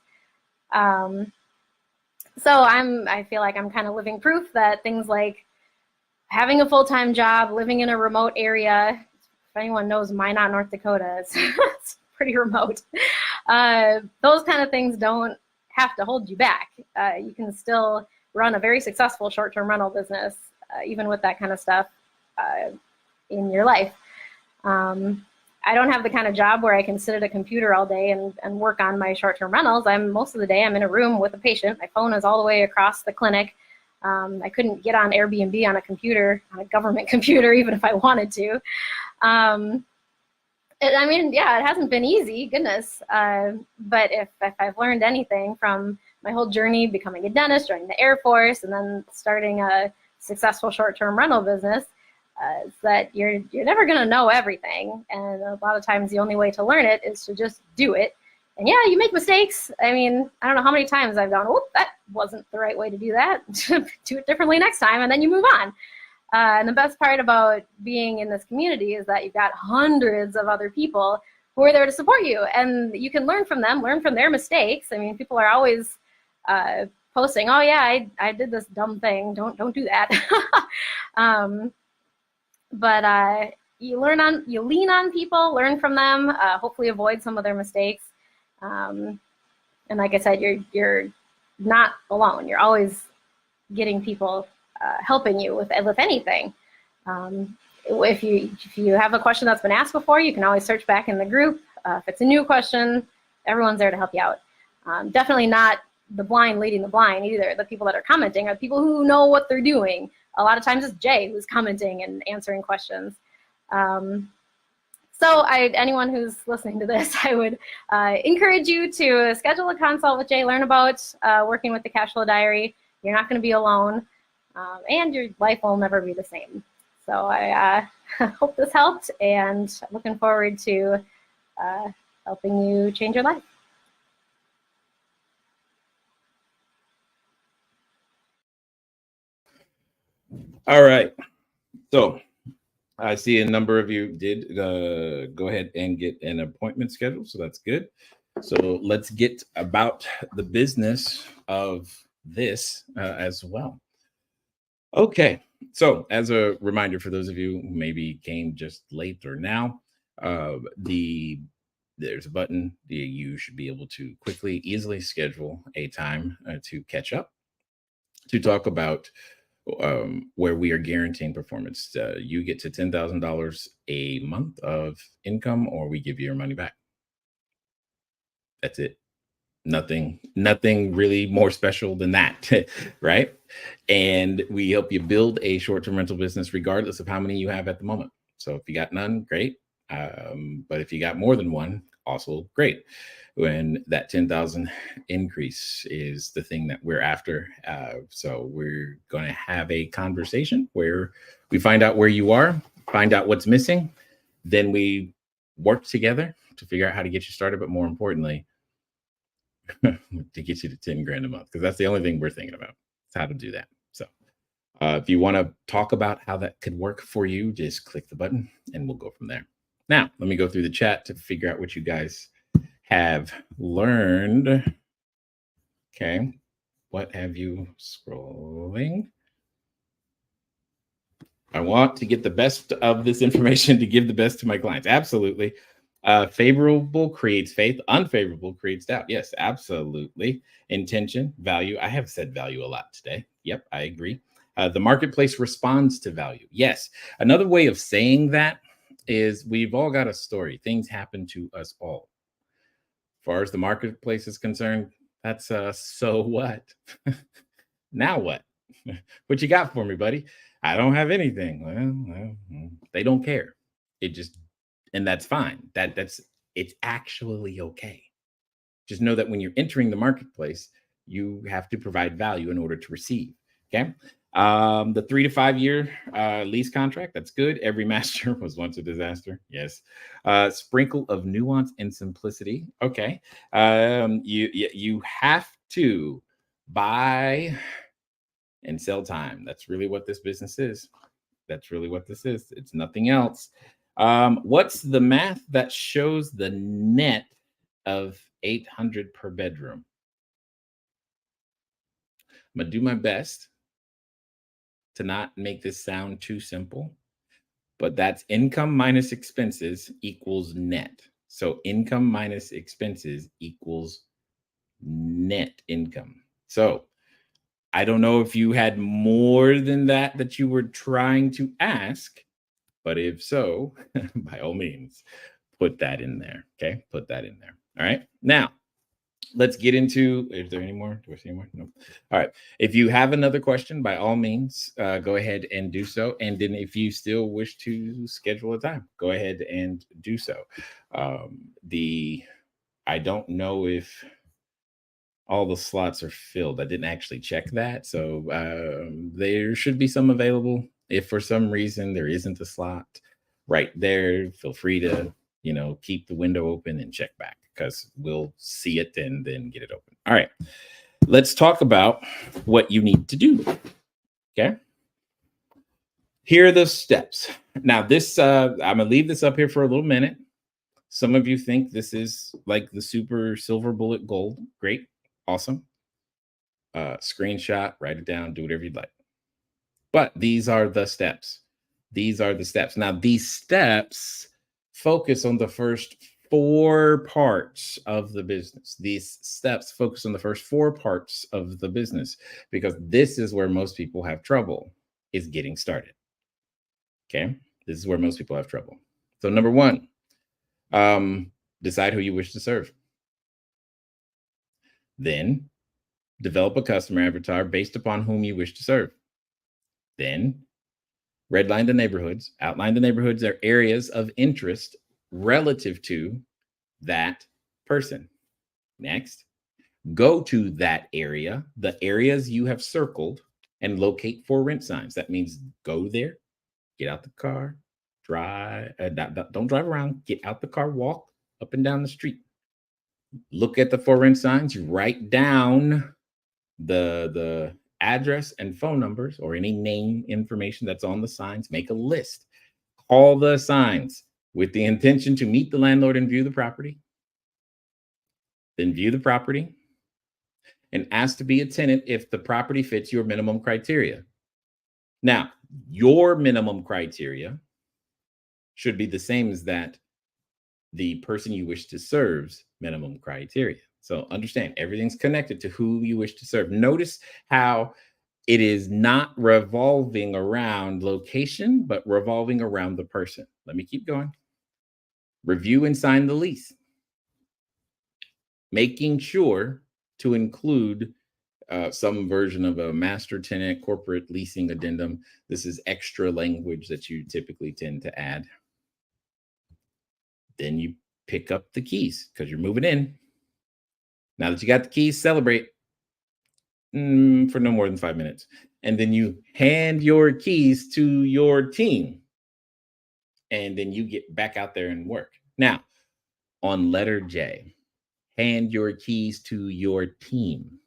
So I feel like I'm kind of living proof that things like having a full-time job, living in a remote area, if anyone knows Minot, North Dakota, it's pretty remote. Those kind of things don't have to hold you back. You can still run a very successful short-term rental business, even with that kind of stuff in your life. I don't have the kind of job where I can sit at a computer all day and work on my short-term rentals. Most of the day I'm in a room with a patient. My phone is all the way across the clinic. I couldn't get on Airbnb on a computer, on a government computer, even if I wanted to. I mean, yeah, it hasn't been easy, goodness. But if I've learned anything from my whole journey, becoming a dentist, joining the Air Force, and then starting a successful short-term rental business, is that you're never going to know everything. And a lot of times the only way to learn it is to just do it. And yeah, you make mistakes. I mean, I don't know how many times I've gone, oh, that wasn't the right way to do that. Do it differently next time, and then you move on. And the best part about being in this community is that you've got hundreds of other people who are there to support you, and you can learn from them, learn from their mistakes. I mean, people are always posting, "Oh yeah, I did this dumb thing. Don't do that." But you lean on people, learn from them, hopefully avoid some of their mistakes. And like I said, you're not alone. You're always getting people helping you with anything. If you have a question that's been asked before, you can always search back in the group. If it's a new question, everyone's there to help you out. Definitely not the blind leading the blind either. The people that are commenting are the people who know what they're doing. A lot of times it's Jay who's commenting and answering questions. So anyone who's listening to this, I would encourage you to schedule a consult with Jay, learn about working with the Cashflow Diary. You're not going to be alone, and your life will never be the same. So I hope this helped, and looking forward to helping you change your life. All right. So I see a number of you did go ahead and get an appointment scheduled. So that's good. So let's get about the business of this as well. Okay. So as a reminder for those of you who maybe came just late or now, there's a button. You should be able to quickly, easily schedule a time to catch up, to talk about where we are guaranteeing performance. You get to $10,000 a month of income, or we give you your money back. That's it. Nothing really more special than that, right? And we help you build a short-term rental business regardless of how many you have at the moment. So if you got none, great. But if you got more than one, also great. When that 10,000 increase is the thing that we're after. So we're going to have a conversation where we find out where you are, find out what's missing. Then we work together to figure out how to get you started. But more importantly, to get you to 10 grand a month, because that's the only thing we're thinking about. It's how to do that. So if you want to talk about how that could work for you, just click the button and we'll go from there. Now, let me go through the chat to figure out what you guys have learned. Okay. What have you scrolling? I want to get the best of this information to give the best to my clients. Absolutely. Favorable creates faith. Unfavorable creates doubt. Yes, absolutely. Intention, value. I have said value a lot today. Yep, I agree. The marketplace responds to value. Yes. Another way of saying that is we've all got a story. Things happen to us all. As far as the marketplace is concerned, that's so what? Now what? What you got for me, buddy? I don't have anything. Well, they don't care. And that's fine. It's actually okay. Just know that when you're entering the marketplace, you have to provide value in order to receive. Okay. The 3 to 5 year lease contract, that's good. Every master was once a disaster. Yes. Sprinkle of nuance and simplicity. Okay. You have to buy and sell time. That's really what this business is. That's really what this is. It's nothing else. What's the math that shows the net of 800 per bedroom? I'm gonna do my best to not make this sound too simple, but that's income minus expenses equals net. So income minus expenses equals net income. So I don't know if you had more than that you were trying to ask, but if so, by all means, put that in there. Okay, put that in there. All right. Now, let's get into, is there any more? Do I see any more? No. All right. If you have another question, by all means, go ahead and do so. And then if you still wish to schedule a time, go ahead and do so. I don't know if all the slots are filled. I didn't actually check that. So there should be some available. If for some reason there isn't a slot right there, feel free to, keep the window open and check back, because we'll see it and then get it open. All right. Let's talk about what you need to do. Okay. Here are the steps. Now, this I'm gonna leave this up here for a little minute. Some of you think this is like the super silver bullet gold. Great, awesome. Screenshot, write it down, do whatever you'd like. But these are the steps. These are the steps. Now, these steps focus on the first 4 parts of the business. These steps focus on the first 4 parts of the business because this is where most people have trouble, is getting started. Okay, this is where most people have trouble. So number 1, decide who you wish to serve. Then develop a customer avatar based upon whom you wish to serve. Then redline the neighborhoods, outline the neighborhoods or areas of interest relative to that person. Next, go to that area, the areas you have circled, and locate for rent signs. That means go there, get out the car, drive, don't drive around, get out the car, walk up and down the street. Look at the for rent signs, you write down the address and phone numbers or any name information that's on the signs, make a list, call the signs with the intention to meet the landlord and view the property. Then view the property and ask to be a tenant if the property fits your minimum criteria. Now, your minimum criteria should be the same as that the person you wish to serve's minimum criteria. So understand, everything's connected to who you wish to serve. Notice how it is not revolving around location, but revolving around the person. Let me keep going. Review and sign the lease. Making sure to include some version of a master tenant corporate leasing addendum. This is extra language that you typically tend to add. Then you pick up the keys because you're moving in. Now that you got the keys, celebrate for no more than 5 minutes. And then you hand your keys to your team. And then you get back out there and work. Now, on letter J, hand your keys to your team.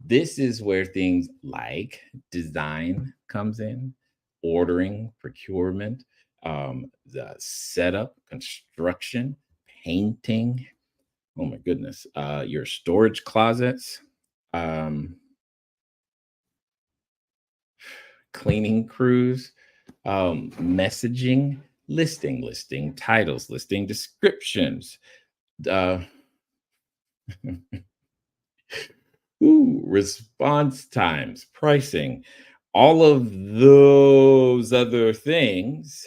This is where things like design comes in, ordering, procurement, the setup, construction, painting. Oh my goodness. Your storage closets, cleaning crews, messaging, listing titles, listing descriptions, response times, pricing, all of those other things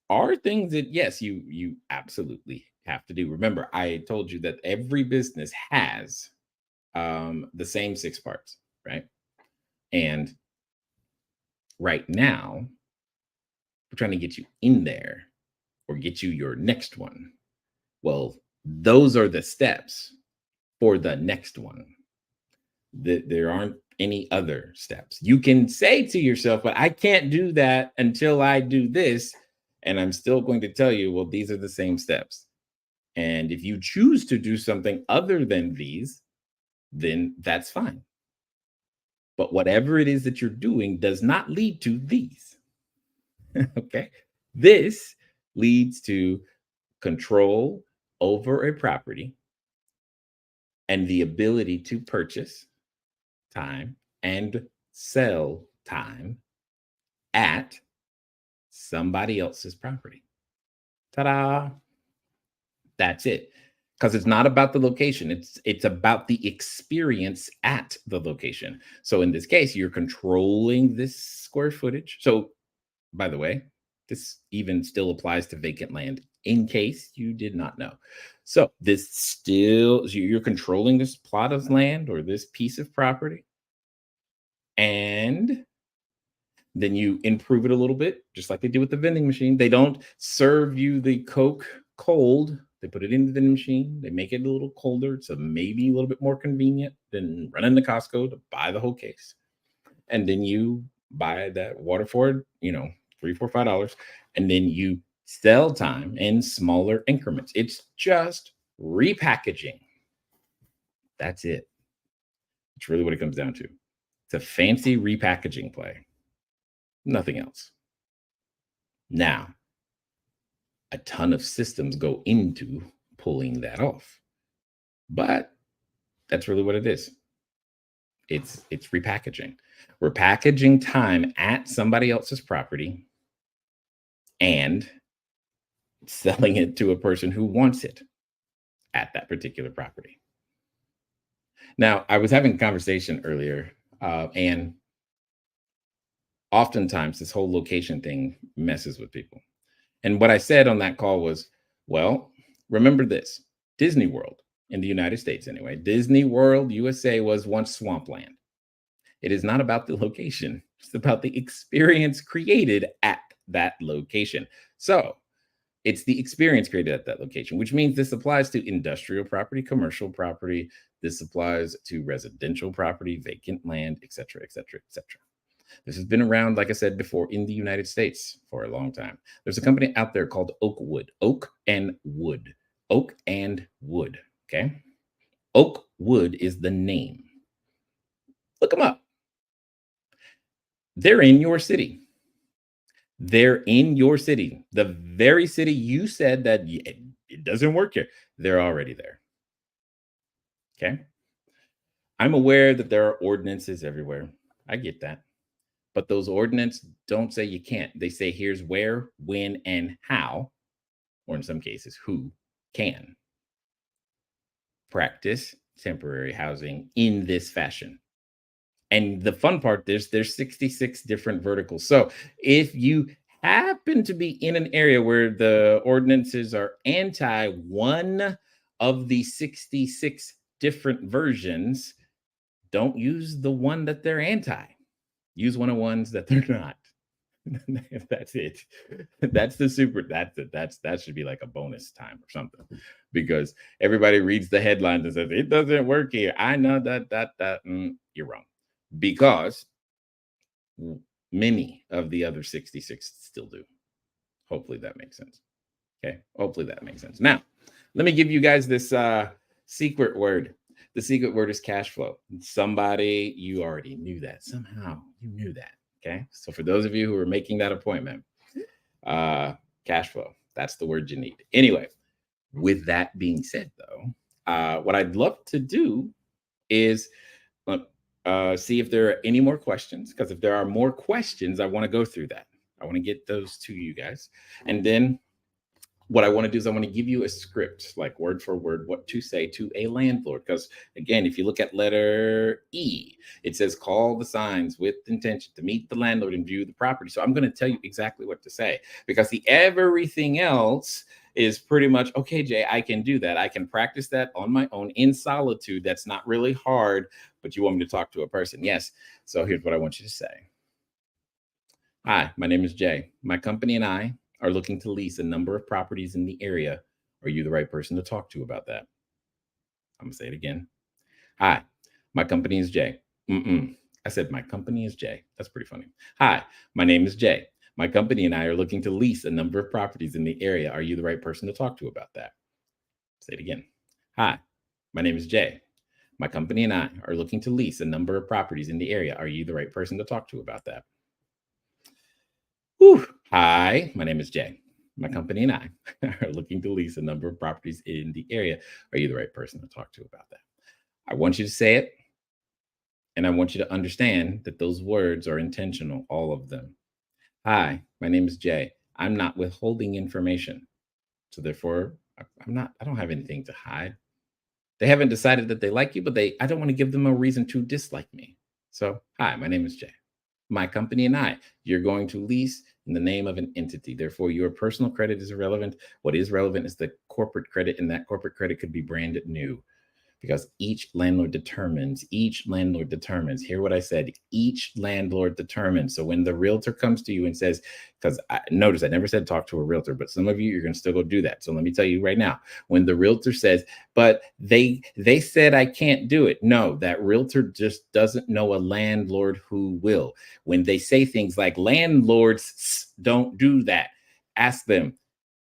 are things that, yes, you absolutely have to do. Remember, I told you that every business has the same 6 parts, right? And right now, we're trying to get you in there or get you your next one. Well, those are the steps for the next one. There aren't any other steps. You can say to yourself, but I can't do that until I do this. And I'm still going to tell you, well, these are the same steps. And if you choose to do something other than these, then that's fine. But whatever it is that you're doing does not lead to these. Okay. This leads to control over a property and the ability to purchase time and sell time at somebody else's property. Ta-da! That's it. Because it's not about the location. It's about the experience at the location. So in this case, you're controlling this square footage. So by the way, this even still applies to vacant land in case you did not know. So this still, you're controlling this plot of land or this piece of property. And then you improve it a little bit, just like they do with the vending machine. They don't serve you the Coke cold. They put it in the vending machine. They make it a little colder. So maybe a little bit more convenient than running to Costco to buy the whole case. And then you buy that water for it, $3, $4, $5. And then you sell time in smaller increments. It's just repackaging. That's it. It's really what it comes down to. It's a fancy repackaging play. Nothing else. Now, a ton of systems go into pulling that off. But that's really what it is. It's repackaging. We're packaging time at somebody else's property and selling it to a person who wants it at that particular property. Now, I was having a conversation earlier, and oftentimes this whole location thing messes with people. And what I said on that call was, well, remember this: Disney World, in the United States anyway, Disney World USA was once swampland. It is not about the location. It's about the experience created at that location. So it's the experience created at that location, which means this applies to industrial property, commercial property. This applies to residential property, vacant land, et cetera, et cetera, et cetera. This has been around, like I said before, in the United States for a long time. There's a company out there called Oakwood, Oak and Wood, Oak and Wood. Okay. Oakwood is the name. Look them up. They're in your city. They're in your city. The very city you said that it doesn't work here. They're already there. Okay. I'm aware that there are ordinances everywhere. I get that. But those ordinances don't say you can't. They say here's where, when, and how, or in some cases, who can practice temporary housing in this fashion. And the fun part, there's 66 different verticals. So if you happen to be in an area where the ordinances are anti one of the 66 different versions, don't use the one that they're anti. Use one of ones that they're not. That's it. That's the super. That's it. That should be like a bonus time or something, because everybody reads the headlines and says it doesn't work here. I know that you're wrong, because many of the other 66 still do. Hopefully that makes sense. Okay. Hopefully that makes sense. Now, let me give you guys this secret word. The secret word is cash flow. Somebody, you already knew that. Somehow you knew that. Okay. So for those of you who are making that appointment, cash flow, that's the word you need. Anyway, with that being said, though, what I'd love to do is see if there are any more questions, because if there are more questions, I want to go through that. I want to get those to you guys. And then what I want to do is I want to give you a script, like word for word, what to say to a landlord. Because again, if you look at letter E, it says call the signs with intention to meet the landlord and view the property. So I'm going to tell you exactly what to say, because the everything else is pretty much, okay, Jay, I can do that. I can practice that on my own in solitude. That's not really hard, but you want me to talk to a person. Yes. So here's what I want you to say. Hi, my name is Jay. My company and I are looking to lease a number of properties in the area. Are you the right person to talk to about that? I'm gonna say it again. Hi, my company is Jay. I said my company is Jay. That's pretty funny. Hi, my name is Jay. My company and I are looking to lease a number of properties in the area. Are you the right person to talk to about that? Say it again. Hi, my name is Jay. My company and I are looking to lease a number of properties in the area. Are you the right person to talk to about that? Whew. Hi, my name is Jay. My company and I are looking to lease a number of properties in the area. Are you the right person to talk to about that? I want you to say it, and I want you to understand that those words are intentional, all of them. Hi, my name is Jay. I'm not withholding information. So therefore, I don't have anything to hide. They haven't decided that they like you, but I don't want to give them a reason to dislike me. So, hi, my name is Jay. My company and I, you're going to lease in the name of an entity. Therefore, your personal credit is irrelevant. What is relevant is the corporate credit, and that corporate credit could be branded new, because each landlord determines, hear what I said, each landlord determines. So when the realtor comes to you and says, because notice I never said talk to a realtor, but some of you, you're going to still go do that. So let me tell you right now, when the realtor says, but they said I can't do it. No, that realtor just doesn't know a landlord who will. When they say things like landlords don't do that, ask them,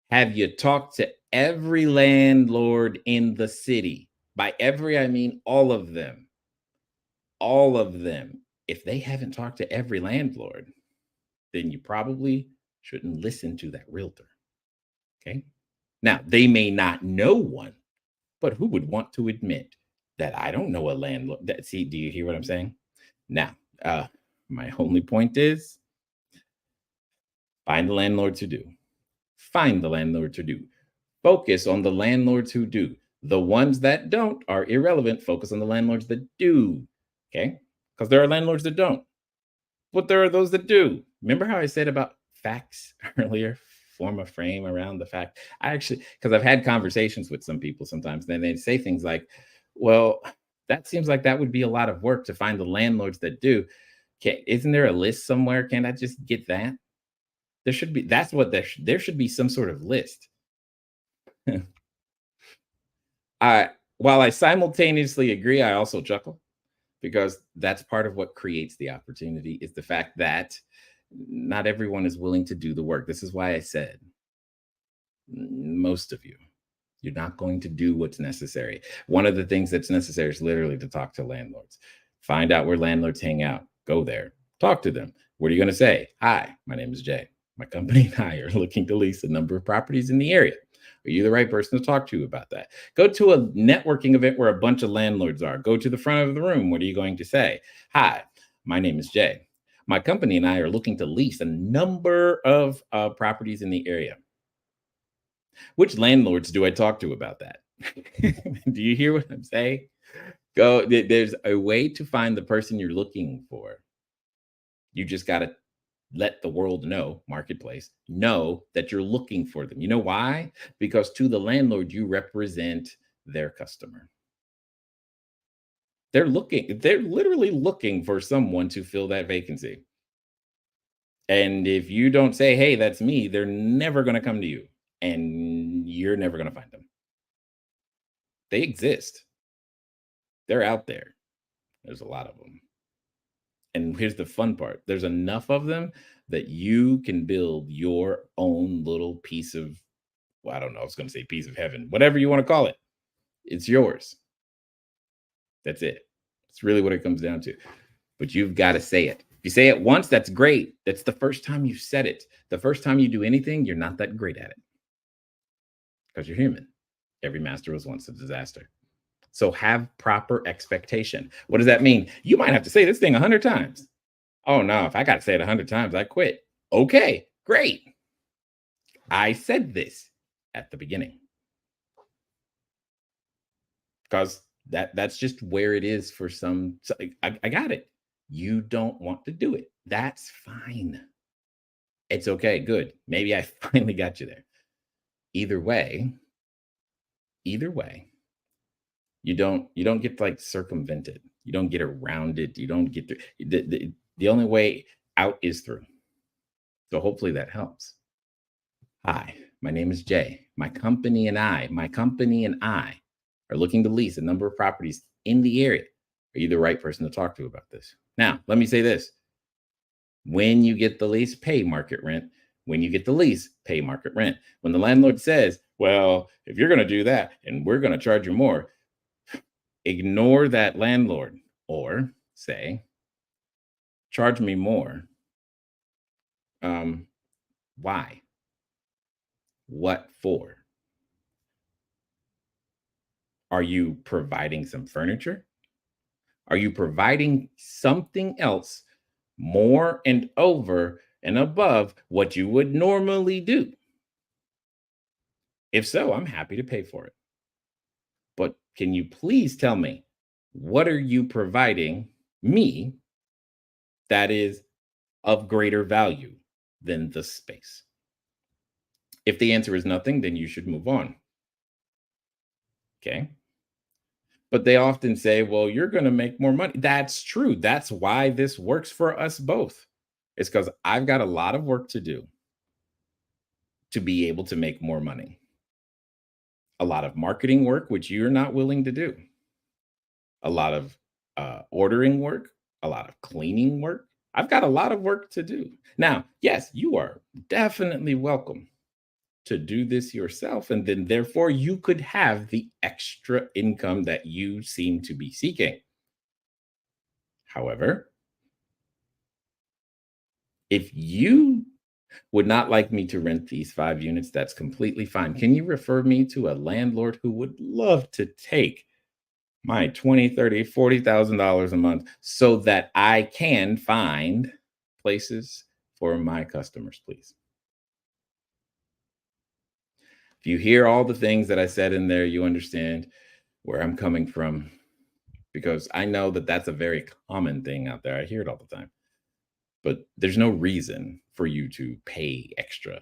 have you talked to every landlord in the city? By every, I mean all of them. All of them. If they haven't talked to every landlord, then you probably shouldn't listen to that realtor. Okay. Now, they may not know one, but who would want to admit that I don't know a landlord? See, do you hear what I'm saying? Now, my only point is find the landlords who do. Find the landlords who do. Focus on the landlords who do. The ones that don't are irrelevant. Focus on the landlords that do. Okay? Because there are landlords that don't. But there are those that do. Remember how I said about facts earlier? Form a frame around the fact. I actually, because I've had conversations with some people sometimes, then they say things like, well, that seems like that would be a lot of work to find the landlords that do. Isn't there a list somewhere? Can't I just get that? There should be, that's what there should be some sort of list. While I simultaneously agree, I also chuckle because that's part of what creates the opportunity is the fact that not everyone is willing to do the work. This is why I said most of you, you're not going to do what's necessary. One of the things that's necessary is literally to talk to landlords. Find out where landlords hang out. Go there. Talk to them. What are you going to say? Hi, my name is Jay. My company and I are looking to lease a number of properties in the area. Are you the right person to talk to about that? Go to a networking event where a bunch of landlords are. Go to the front of the room. What are you going to say? Hi, my name is Jay. My company and I are looking to lease a number of properties in the area. Which landlords do I talk to about that? Do you hear what I'm saying? There's a way to find the person you're looking for. You just got to let the world know, marketplace, know that you're looking for them. You know why? Because to the landlord, you represent their customer. They're literally looking for someone to fill that vacancy. And if you don't say, hey, that's me, they're never going to come to you and you're never going to find them. They exist. They're out there. There's a lot of them. And here's the fun part. There's enough of them that you can build your own little piece of, well, I don't know, I was going to say piece of heaven, whatever you want to call it. It's yours. That's it. It's really what it comes down to. But you've got to say it. If you say it once, that's great. That's the first time you've said it. The first time you do anything, you're not that great at it. Because you're human. Every master was once a disaster. So have proper expectation. What does that mean? You might have to say this thing 100 times. Oh no, if I got to say it 100 times, I quit. Okay, great. I said this at the beginning. Because that's just where it is for some. I got it. You don't want to do it. That's fine. It's okay. Good. Maybe I finally got you there. Either way, you don't get to like circumvent it. You don't get around it. You don't get through. The only way out is through. So hopefully that helps. Hi, my name is Jay. My company and I are looking to lease a number of properties in the area. Are you the right person to talk to about this? Now, let me say this. When you get the lease, pay market rent. When you get the lease, pay market rent. When the landlord says, well, if you're going to do that and we're going to charge you more, ignore that landlord or say, charge me more. Why? What for? Are you providing some furniture? Are you providing something else more and over and above what you would normally do? If so, I'm happy to pay for it. But can you please tell me, what are you providing me that is of greater value than the space? If the answer is nothing, then you should move on. Okay. But they often say, well, you're going to make more money. That's true. That's why this works for us both. It's because I've got a lot of work to do to be able to make more money. A lot of marketing work, which you're not willing to do. A lot of ordering work, a lot of cleaning work. I've got a lot of work to do. Now, yes, you are definitely welcome to do this yourself, and then therefore you could have the extra income that you seem to be seeking. However, If you would not like me to rent these 5 units, that's completely fine. Can you refer me to a landlord who would love to take my $20, $30, $40,000 a month so that I can find places for my customers, please? If you hear all the things that I said in there, you understand where I'm coming from, because I know that that's a very common thing out there. I hear it all the time. But there's no reason for you to pay extra.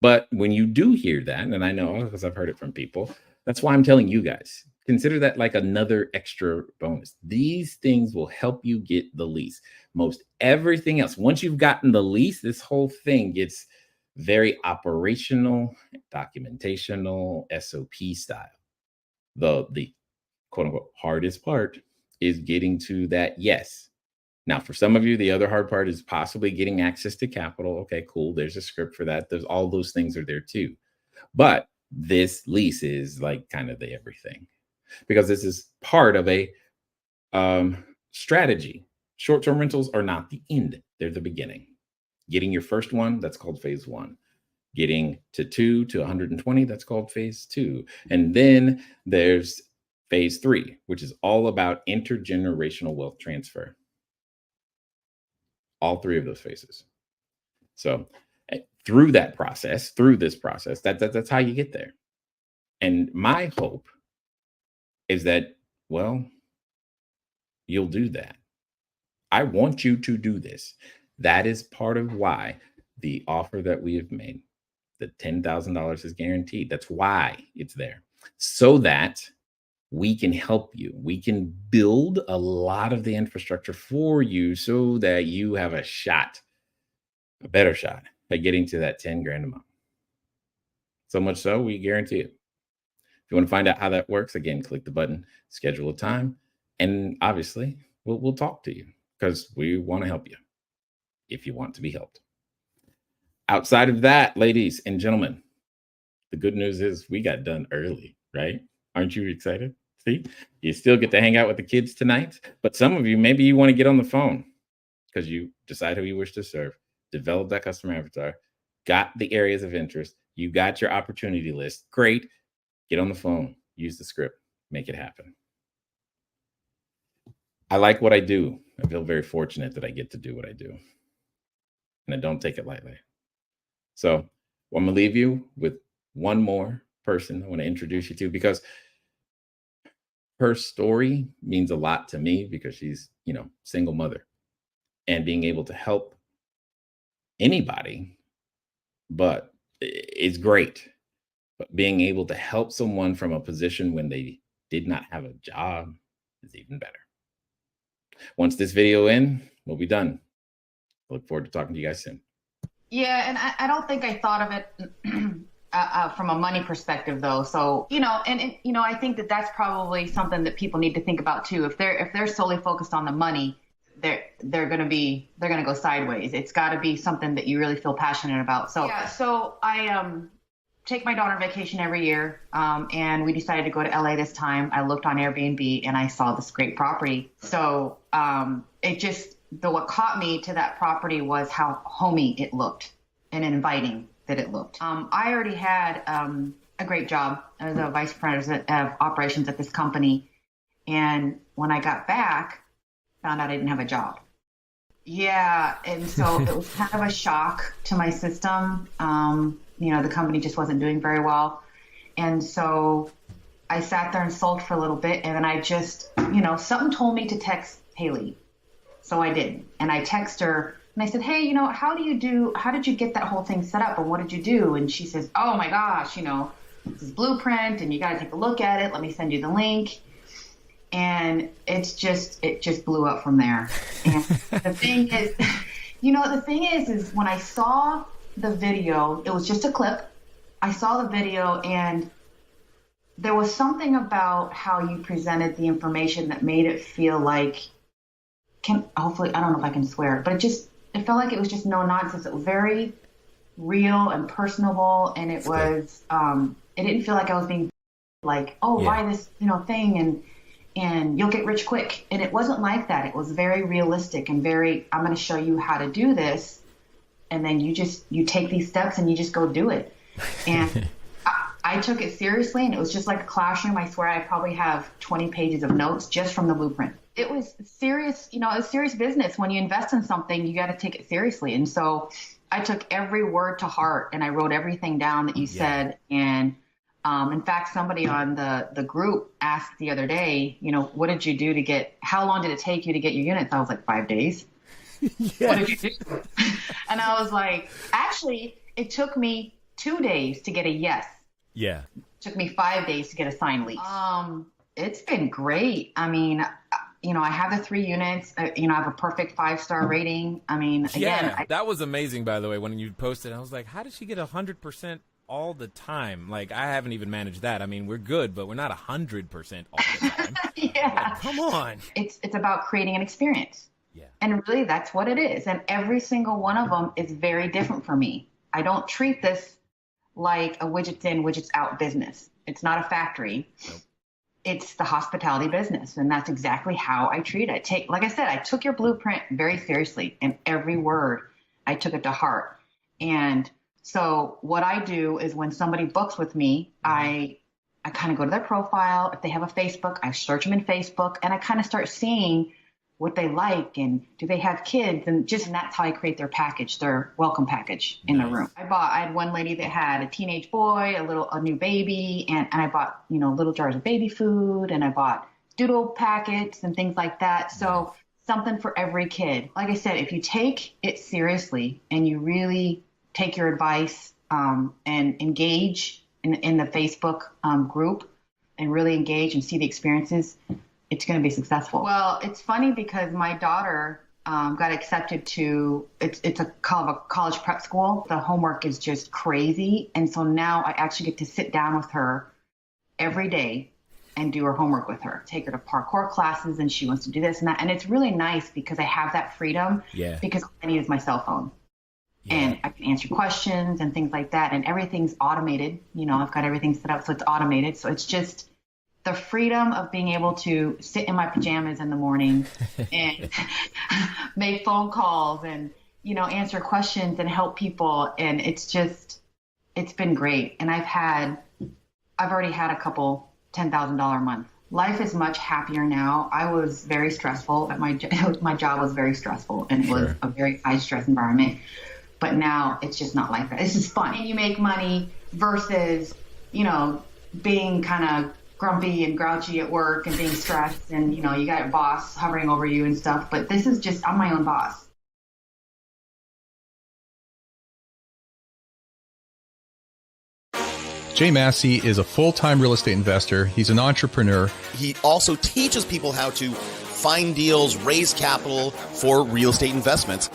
But when you do hear that, and I know because I've heard it from people, that's why I'm telling you guys, consider that like another extra bonus. These things will help you get the lease. Most everything else, once you've gotten the lease, this whole thing gets very operational, documentational, SOP style. The quote unquote hardest part is getting to that yes. Now, for some of you, the other hard part is possibly getting access to capital. Okay, cool. There's a script for that. There's all those things are there too. But this lease is like kind of the everything, because this is part of a strategy. Short-term rentals are not the end. They're the beginning. Getting your first one, that's called phase 1. Getting to 2 to 120, that's called phase 2. And then there's phase 3, which is all about intergenerational wealth transfer. All 3 of those phases. So through this process, that's how you get there. And my hope is that, well, you'll do that. I want you to do this. That is part of why the offer that we have made, the $10,000 is guaranteed. That's why it's there. So that we can help you. We can build a lot of the infrastructure for you so that you have a better shot at getting to that 10 grand a month. So much so, we guarantee it. If you want to find out how that works, again, click the button, schedule a time, and obviously we'll talk to you, because we want to help you if you want to be helped. Outside of that, ladies and gentlemen, the good news is we got done early, right? Aren't you excited? See, you still get to hang out with the kids tonight, but some of you, maybe you want to get on the phone because you decide who you wish to serve, develop that customer avatar, got the areas of interest, you got your opportunity list. Great. Get on the phone, use the script, make it happen. I like what I do. I feel very fortunate that I get to do what I do, and I don't take it lightly. So I'm going to leave you with one more person I want to introduce you to, because her story means a lot to me, because she's, single mother, and being able to help anybody, but it's great. But being able to help someone from a position when they did not have a job is even better. Once this video ends, we'll be done. I look forward to talking to you guys soon. Yeah, and I don't think I thought of it from a money perspective, though. So, I think that that's probably something that people need to think about too. If they're solely focused on the money, they're gonna go sideways. It's got to be something that you really feel passionate about. So yeah, so I take my daughter on vacation every year, and we decided to go to LA this time. I looked on Airbnb and I saw this great property. So what caught me to that property was how homey it looked and inviting that it looked. I already had a great job as a vice president of operations at this company. And when I got back, found out I didn't have a job. Yeah, and so it was kind of a shock to my system. The company just wasn't doing very well. And so I sat there and sulked for a little bit, and then I just, something told me to text Haley. So I did. And I texted her and I said, hey, how did you get that whole thing set up, and what did you do? And she says, oh my gosh, this is blueprint and you got to take a look at it. Let me send you the link. And it just blew up from there. And the thing is when I saw the video, it was just a clip. I saw the video and there was something about how you presented the information that made it feel like, hopefully, I don't know if I can swear, but it felt like it was just no nonsense. It was very real and personable, and it was, it didn't feel like I was being like, buy this, thing and you'll get rich quick. And it wasn't like that. It was very realistic and I'm going to show you how to do this and then you take these steps and you just go do it. And I took it seriously, and it was just like a classroom. I swear I probably have 20 pages of notes just from the blueprint. It was serious, you know, it's serious business. When you invest in something, you got to take it seriously. And so I took every word to heart, and I wrote everything down that you said. And in fact, somebody on the group asked the other day, you know, what did you do to get, how long did it take you to get your units? I was like, 5 days. What did you do? And I was like, actually, it took me 2 days to get a yes. Yeah. It took me 5 days to get a signed lease. It's been great. I mean, you know, I have the 3 units. You know, I have a perfect 5-star rating. I mean, again, that was amazing, by the way, when you posted. I was like, how does she get 100% all the time? Like, I haven't even managed that. I mean, we're good, but we're not 100% all the time. Yeah. Like, come on. It's about creating an experience. Yeah. And really, that's what it is. And every single one of them is very different for me. I don't treat this like a widgets in, widgets out business. It's not a factory. Nope. It's the hospitality business. And that's exactly how I treat it. Like I said, I took your blueprint very seriously, and every word, I took it to heart. And so what I do is when somebody books with me, I kind of go to their profile. If they have a Facebook, I search them in Facebook, and I kind of start seeing what they like, and do they have kids, and that's how I create their package, their welcome package in the room. I had one lady that had a teenage boy, a new baby, and I bought, you know, little jars of baby food, and I bought doodle packets and things like that. So something for every kid. Like I said, if you take it seriously and you really take your advice and engage in the Facebook group and really engage and see the experiences, it's going to be successful. Well, it's funny because my daughter got accepted to, it's a college prep school. The homework is just crazy. And so now I actually get to sit down with her every day and do her homework with her, take her to parkour classes, and she wants to do this and that. And it's really nice because I have that freedom because all I need is my cell phone. Yeah. And I can answer questions and things like that. And everything's automated. You know, I've got everything set up so it's automated. So it's just the freedom of being able to sit in my pajamas in the morning and make phone calls and, you know, answer questions and help people. And it's been great. And I've already had a couple $10,000 a month. Life is much happier now. I was very stressful at my job was very stressful, and it was a very high stress environment. But now it's just not like that. It's just fun. And you make money versus, you know, being kind of grumpy and grouchy at work and being stressed, and, you know, you got a boss hovering over you and stuff. But this is just, I'm my own boss. Jay Massey is a full-time real estate investor. He's an entrepreneur. He also teaches people how to find deals, raise capital for real estate investments.